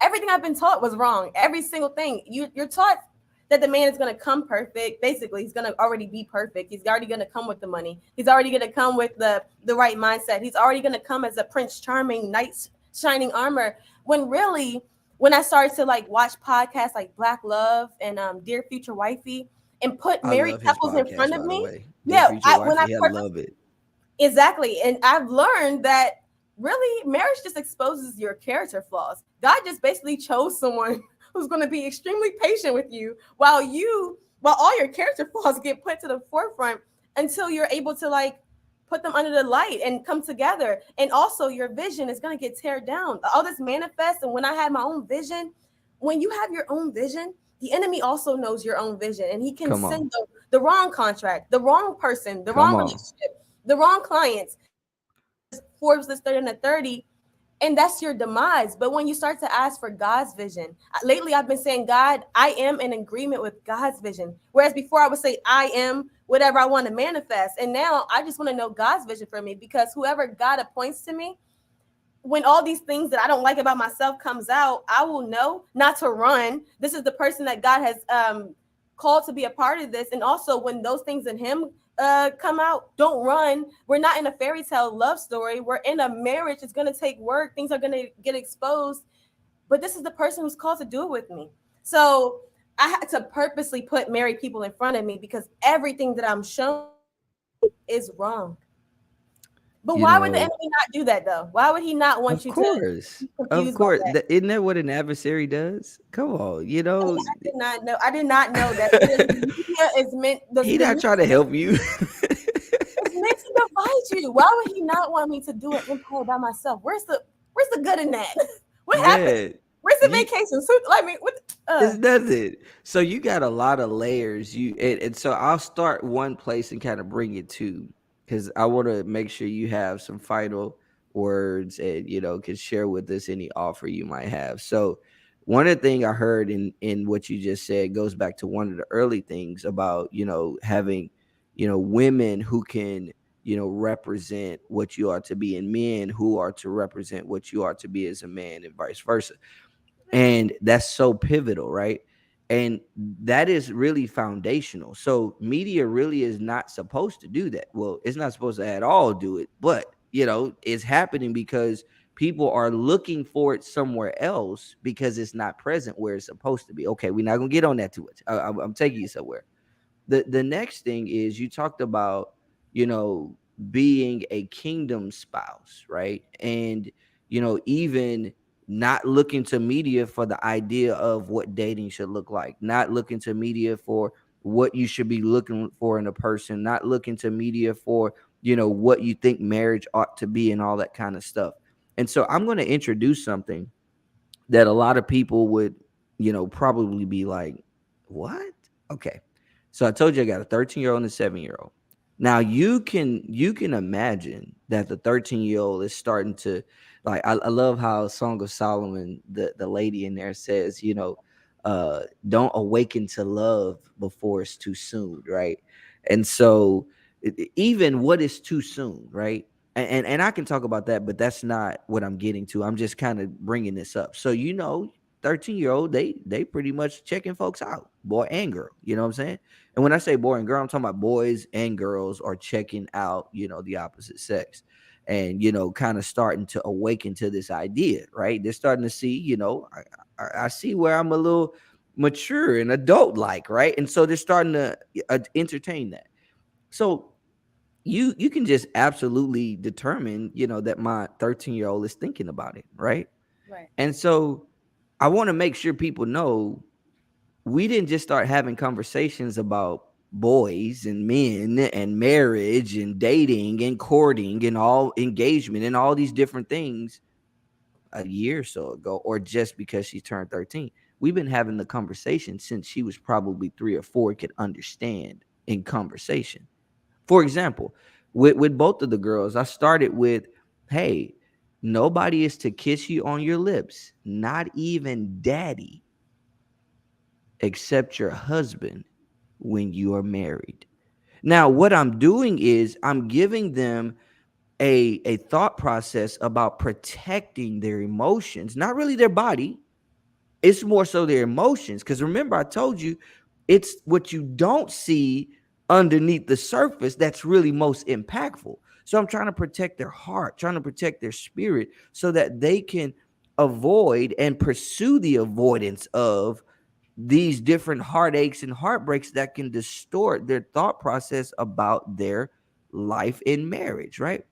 B: Everything I've been taught was wrong. Every single thing. You're taught that the man is going to come perfect. Basically, he's going to already be perfect. He's already going to come with the money. He's already going to come with the right mindset. He's already going to come as a Prince Charming, knight shining armor. When really, when I started to like watch podcasts like Black Love and Dear Future Wifey, and put
A: I
B: married
A: love his
B: couples in
A: podcast,
B: front of
A: by the
B: me,
A: way. Dear
B: yeah,
A: Future
B: when I
A: Wifey, I love it.
B: exactly. And I've learned that really marriage just exposes your character flaws. God just basically chose someone who's going to be extremely patient with you while all your character flaws get put to the forefront until you're able to like put them under the light and come together. And also your vision is going to get teared down. All this manifests. And when I had my own vision, when you have your own vision, the enemy also knows your own vision, and he can
A: Come on.
B: send the wrong contract, the wrong person, the
A: Come
B: wrong
A: on.
B: relationship, the wrong clients, Forbes list 30 under 30, and that's your demise. But when you start to ask for God's vision, lately I've been saying, God, I am in agreement with God's vision. Whereas before I would say, I am whatever I want to manifest. And now I just want to know God's vision for me, because whoever God appoints to me, when all these things that I don't like about myself comes out, I will know not to run. This is the person that God has called to be a part of this. And also when those things in him come out, don't run. We're not in a fairy tale love story. We're in a marriage. It's going to take work. Things are going to get exposed. But this is the person who's called to do it with me. So I had to purposely put married people in front of me, because everything that I'm shown is wrong. But
A: You
B: why would the
A: know,
B: enemy not do that though? Why would he not want
A: of
B: you to
A: course.
B: be
A: Of
B: confused by
A: course.
B: that?
A: Isn't that what an adversary does? Come on.
B: I did not know. I did not know that the media is meant.
A: He
B: The
A: not trying to
B: media
A: help you.
B: is meant to divide you. Why would he not want me to do an empire by myself? Where's the good in that? What happened?
A: Man,
B: Where's the
A: you
B: vacation? So, like me, what?
A: it's nothing. So you got a lot of layers. And so I'll start one place and kind of bring it to, because I want to make sure you have some final words and can share with us any offer you might have. So one of the things I heard in what you just said goes back to one of the early things about having women who can represent what you are to be, and men who are to represent what you are to be as a man, and vice versa. And that's so pivotal, right? And that is really foundational. So media really is not supposed to do that. Well, it's not supposed to at all do it, but it's happening because people are looking for it somewhere else because it's not present where it's supposed to be. Okay, we're not gonna get on that too much. I'm taking you somewhere. The next thing is, you talked about, you know being a kingdom spouse, right? And, even not looking to media for the idea of what dating should look like, not looking to media for what you should be looking for in a person, not looking to media for, what you think marriage ought to be and all that kind of stuff. And so I'm going to introduce something that a lot of people would, probably be like, what? Okay. So I told you I got a 13-year-old and a 7-year-old. Now you can imagine that the 13-year-old is starting to, like, I love how Song of Solomon, the lady in there says, don't awaken to love before it's too soon, right? And so even what is too soon, right? And I can talk about that, but that's not what I'm getting to. I'm just kind of bringing this up. So 13-year-old, they pretty much checking folks out, boy and girl. You know what I'm saying? And when I say boy and girl, I'm talking about boys and girls are checking out, the opposite sex, and kind of starting to awaken to this idea, right? They're starting to see, I see where I'm a little mature and adult like, right? And so they're starting to entertain that. So you can just absolutely determine, that my 13-year-old is thinking about it, right?
B: Right.
A: And so I want to make sure people know we didn't just start having conversations about boys and men and marriage and dating and courting and all engagement and all these different things a year or so ago, or just because she turned 13. We've been having the conversation since she was probably 3 or 4, could understand in conversation. For example, with both of the girls, I started with, hey, nobody is to kiss you on your lips, not even daddy, except your husband when you are married. Now, what I'm doing is I'm giving them a thought process about protecting their emotions, not really their body. It's more so their emotions. Because remember, I told you it's what you don't see underneath the surface that's really most impactful. So I'm trying to protect their heart, trying to protect their spirit so that they can avoid and pursue the avoidance of these different heartaches and heartbreaks that can distort their thought process about their life in marriage, right?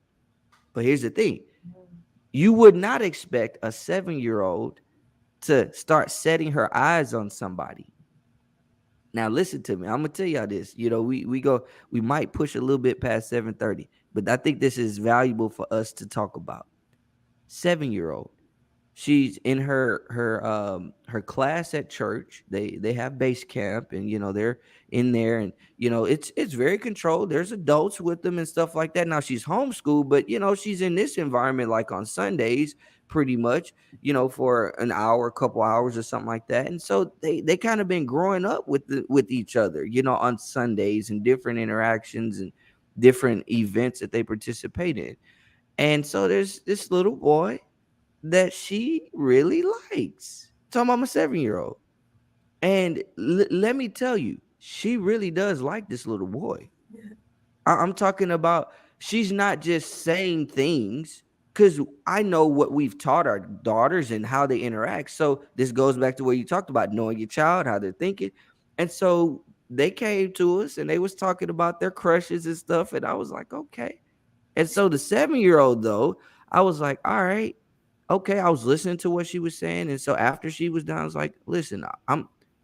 A: But here's the thing, you would not expect a 7-year-old to start setting her eyes on somebody. Now listen to me. I'm gonna tell y'all this. We might push a little bit past 7:30, but I think this is valuable for us to talk about. 7-year-old. She's in her class at church. They have base camp, and they're in there, and it's very controlled. There's adults with them and stuff like that. Now she's homeschooled, but she's in this environment like on Sundays, pretty much, for an hour, a couple hours or something like that. And so they kind of been growing up with each other, on Sundays, and different interactions and different events that they participate in. And so there's this little boy that she really likes. Talking about my 7-year-old. And let me tell you, she really does like this little boy. I'm talking about, she's not just saying things, because I know what we've taught our daughters and how they interact. So this goes back to what you talked about, knowing your child, how they're thinking. And so they came to us and they was talking about their crushes and stuff. And I was like, okay. And so the 7-year-old, though, I was like, all right, okay. I was listening to what she was saying. And so after she was done, I was like, listen,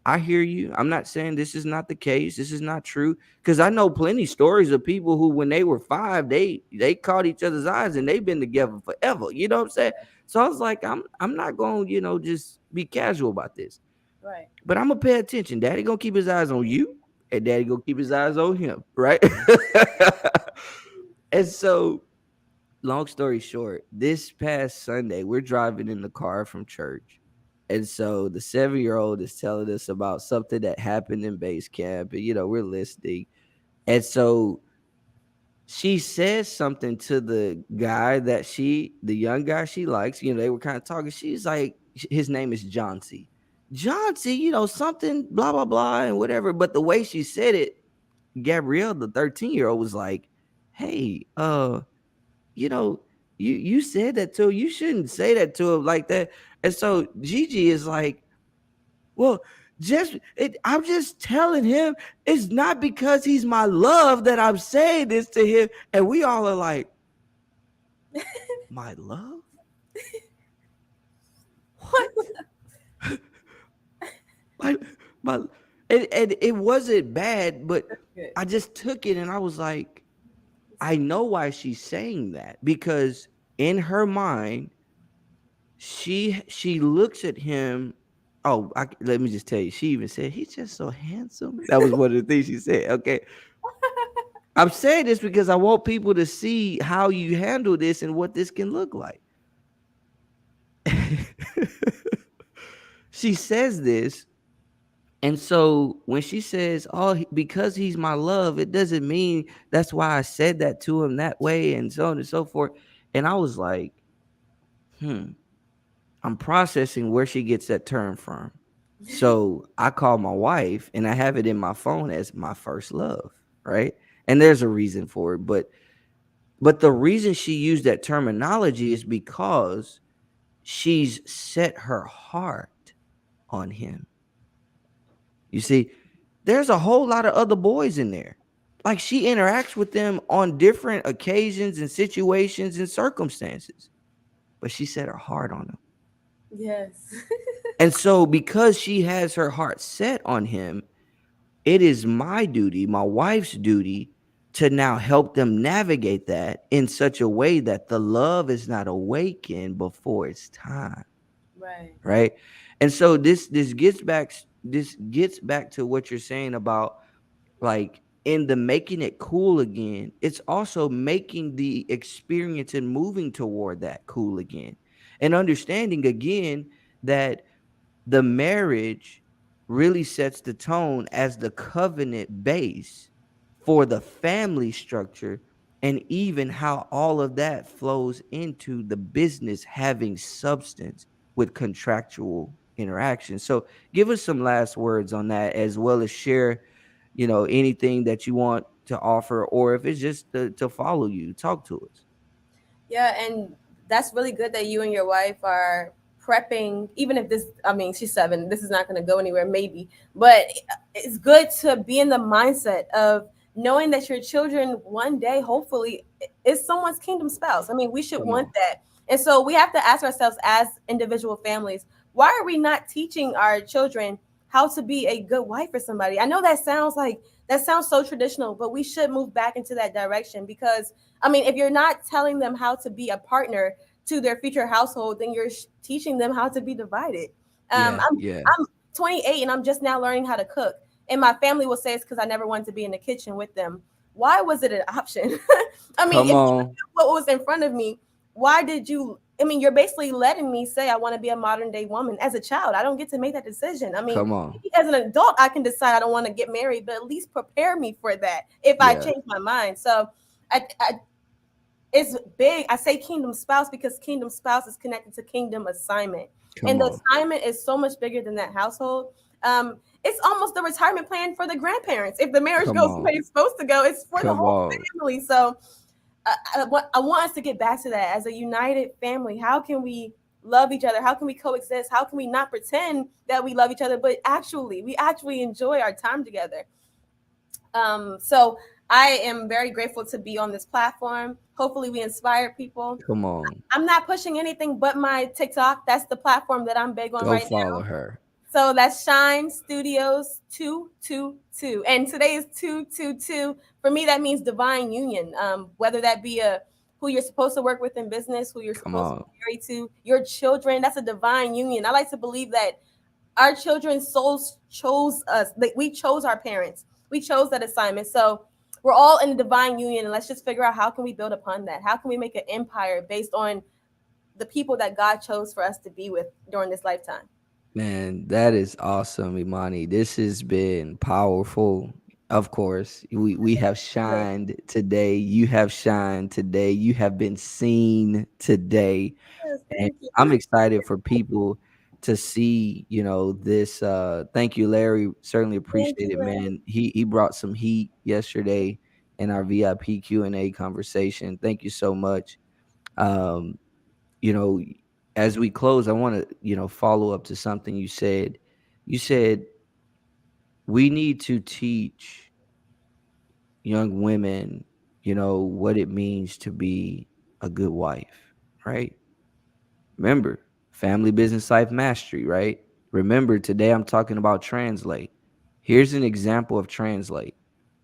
A: I hear you. I'm not saying this is not the case. This is not true. Because I know plenty stories of people who, when they were 5, they caught each other's eyes and they've been together forever. You know what I'm saying? So I was like, I'm not going to, just be casual about this.
B: Right.
A: But I'm gonna pay attention. Daddy gonna keep his eyes on you, and daddy gonna keep his eyes on him, right? And so, long story short, this past Sunday, we're driving in the car from church. And so the 7-year-old is telling us about something that happened in base camp. And, we're listening. And so she says something to the young guy she likes. They were kind of talking. She's like, his name is John C. John C, something, blah, blah, blah, and whatever. But the way she said it, Gabrielle, the 13-year-old, was like, hey, you know, you said that to him. You shouldn't say that to him like that. And so Gigi is like, well, I'm just telling him it's not because he's my love that I'm saying this to him. And we all are like, my love?
B: What?
A: What? my my and it wasn't bad, but
B: Good.
A: I just took it and I was like, I know why she's saying that. Because in her mind, she looks at him. Oh, let me just tell you, she even said he's just so handsome. That was one of the things she said. Okay, I'm saying this because I want people to see how you handle this and what this can look like. She says this, and so when she says, "Oh, because he's my love," it doesn't mean that's why I said that to him that way, and so on and so forth. And I was like, hmm. I'm processing where she gets that term from. So I call my wife and I have it in my phone as my first love, right? And there's a reason for it, but the reason she used that terminology is because she's set her heart on him. You see, there's a whole lot of other boys in there. Like she interacts with them on different occasions and situations and circumstances, but she set her heart on them.
B: Yes.
A: And so, because she has her heart set on him, it is my duty, my wife's duty, to now help them navigate that in such a way that the love is not awakened before it's time,
B: Right.
A: right? And so this gets back to what you're saying about, like, in the making it cool again. It's also making the experience and moving toward that cool again, and understanding again that the marriage really sets the tone as the covenant base for the family structure, and even how all of that flows into the business having substance with contractual interaction. So give us some last words on that, as well as share, anything that you want to offer, or if it's just to follow you, talk to us.
B: Yeah, and that's really good that you and your wife are prepping. Even if this, I mean, she's 7. This is not going to go anywhere, maybe. But it's good to be in the mindset of knowing that your children one day, hopefully, is someone's kingdom spouse. I mean, we should
A: Come
B: want
A: on.
B: that. And so we have to ask ourselves as individual families, why are we not teaching our children how to be a good wife for somebody? I know that sounds so traditional, but we should move back into that direction because I mean, if you're not telling them how to be a partner to their future household, then you're teaching them how to be divided.
A: Yeah,
B: I'm
A: yeah.
B: I'm 28 and I'm just now learning how to cook, and my family will say it's because I never wanted to be in the kitchen with them. Why was it an option? I mean,
A: Come
B: if you
A: on.
B: knew what was in front of me, why did you? I mean, you're basically letting me say I want to be a modern day woman. As a child, I don't get to make that decision. I mean,
A: Come on.
B: maybe as an adult, I can decide I don't want to get married, but at least prepare me for that if I
A: Yeah.
B: change my mind. So I it's big. I say kingdom spouse because kingdom spouse is connected to kingdom assignment, and
A: Come
B: the
A: on.
B: assignment is so much bigger than that household. It's almost the retirement plan for the grandparents. If the marriage
A: Come
B: goes the way
A: on.
B: it's supposed to go, it's for the
A: Come
B: whole
A: on.
B: family. So I want us to get back to that as a united family. How can we love each other? How can we coexist? How can we not pretend that we love each other, but we actually enjoy our time together? So I am very grateful to be on this platform. Hopefully, we inspire people.
A: Come on.
B: I'm not pushing anything but my TikTok. That's the platform that I'm big on
A: Go
B: right
A: follow
B: now.
A: her.
B: So that's Shine Studios 222. And today is 222. For me, that means divine union. Whether that be a who you're supposed to work with in business, who you're
A: Come
B: supposed to
A: on.
B: be married to, your children, that's a divine union. I like to believe that our children's souls chose us. Like we chose our parents. We chose that assignment. So we're all in a divine union, and let's just figure out how can we build upon that. How can we make an empire based on the people that God chose for us to be with during this lifetime?
A: Man, that is awesome, Imani. This has been powerful. Of course, we have shined today. You have shined today. You have been seen today.
B: Yes,
A: And
B: thank you.
A: I'm excited for people to see, this. Thank you, Larry. Certainly
B: Thank
A: appreciate
B: you,
A: it,
B: Larry.
A: man. He brought some heat yesterday in our VIP Q&A conversation. Thank you so much. Um, you know, as we close, I want to, follow up to something you said. You said we need to teach young women, what it means to be a good wife, right? Remember, family business life mastery, right? Remember, today I'm talking about translate. Here's an example of translate.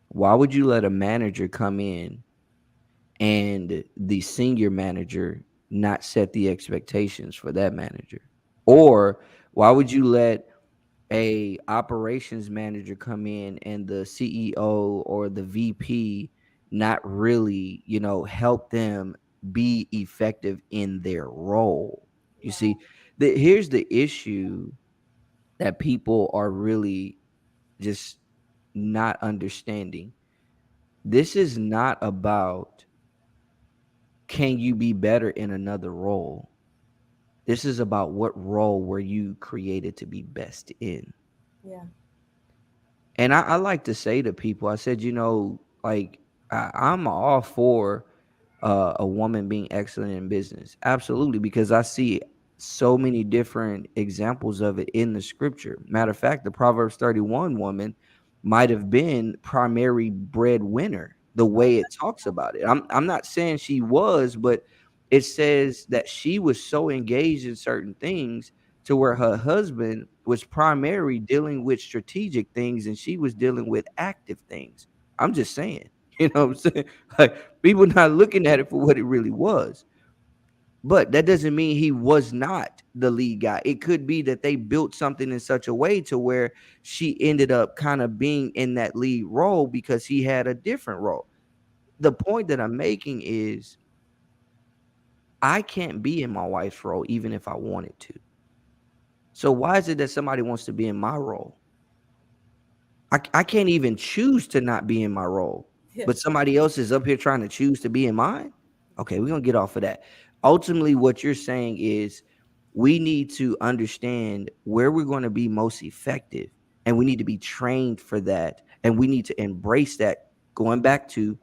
A: Why would you let a manager come in and the senior manager not set the expectations for that manager? Or why would you let a operations manager come in and the CEO or the VP not really, help them be effective in their role? You see, here's the issue that people are really just not understanding. This is not about can you be better in another role. This is about what role were you created to be best in.
B: Yeah.
A: And I like to say to people, I said, like I'm all for a woman being excellent in business. Absolutely, because I see so many different examples of it in the scripture. Matter of fact, the Proverbs 31 woman might have been primary breadwinner, the way it talks about it. I'm not saying she was, but it says that she was so engaged in certain things to where her husband was primary dealing with strategic things and she was dealing with active things. I'm just saying, you know what I'm saying? Like people not looking at it for what it really was. But that doesn't mean he was not the lead guy. It could be that they built something in such a way to where she ended up kind of being in that lead role because he had a different role. The point that I'm making is I can't be in my wife's role even if I wanted to. So why is it that somebody wants to be in my role? I can't even choose to not be in my role,
B: Yeah.
A: but somebody else is up here trying to choose to be in mine? Okay, we're gonna get off of that. Ultimately, what you're saying is we need to understand where we're going to be most effective, and we need to be trained for that, and we need to embrace that. Going back to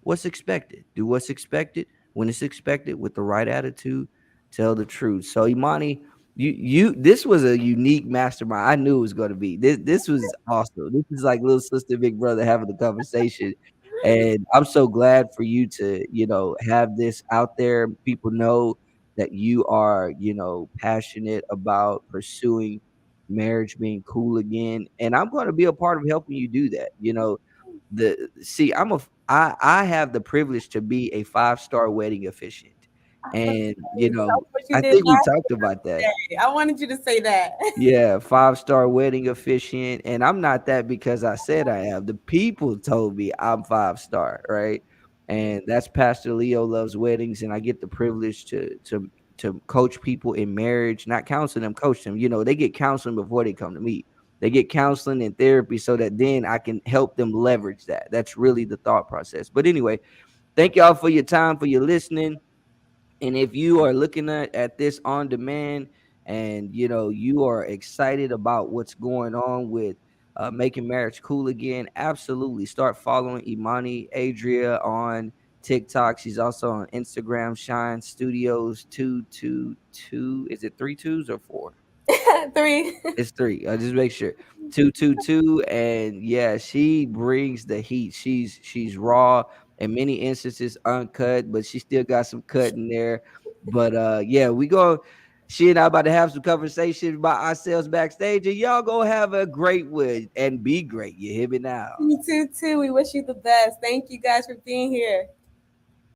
A: what's expected. Do what's expected when it's expected with the right attitude. Tell the truth. So Imani, you this was a unique mastermind. I knew it was going to be. This was awesome. This is like little sister, big brother having the conversation. And I'm so glad for you to, have this out there. People know that you are, passionate about pursuing marriage being cool again. And I'm going to be a part of helping you do that. The see I have the privilege to be a five-star wedding officiant, and
B: That's what you
A: I
B: did
A: think we
B: last
A: talked about that.
B: day. I wanted you to say that.
A: Yeah, five-star wedding officiant, and I'm not that because I said I am. The people told me I'm five-star, right? And that's Pastor Leo Loves Weddings, and I get the privilege to coach people in marriage, not counsel them, coach them. They get counseling before they come to me. They get counseling and therapy so that then I can help them leverage that. That's really the thought process. But anyway, thank y'all for your time, for your listening. And if you are looking at this on demand and you are excited about what's going on with making marriage cool again, absolutely start following Imani Adrea on TikTok. She's also on Instagram, Shine Studios 222. Is it three twos or four?
B: Three.
A: It's three. Just make sure. 222. And yeah, she brings the heat. She's raw in many instances uncut, but she still got some cut in there. But yeah, she and I about to have some conversation about ourselves backstage, and y'all go have a great one and be great. You hear me now?
B: You too, too. We wish you the best. Thank you guys for being here.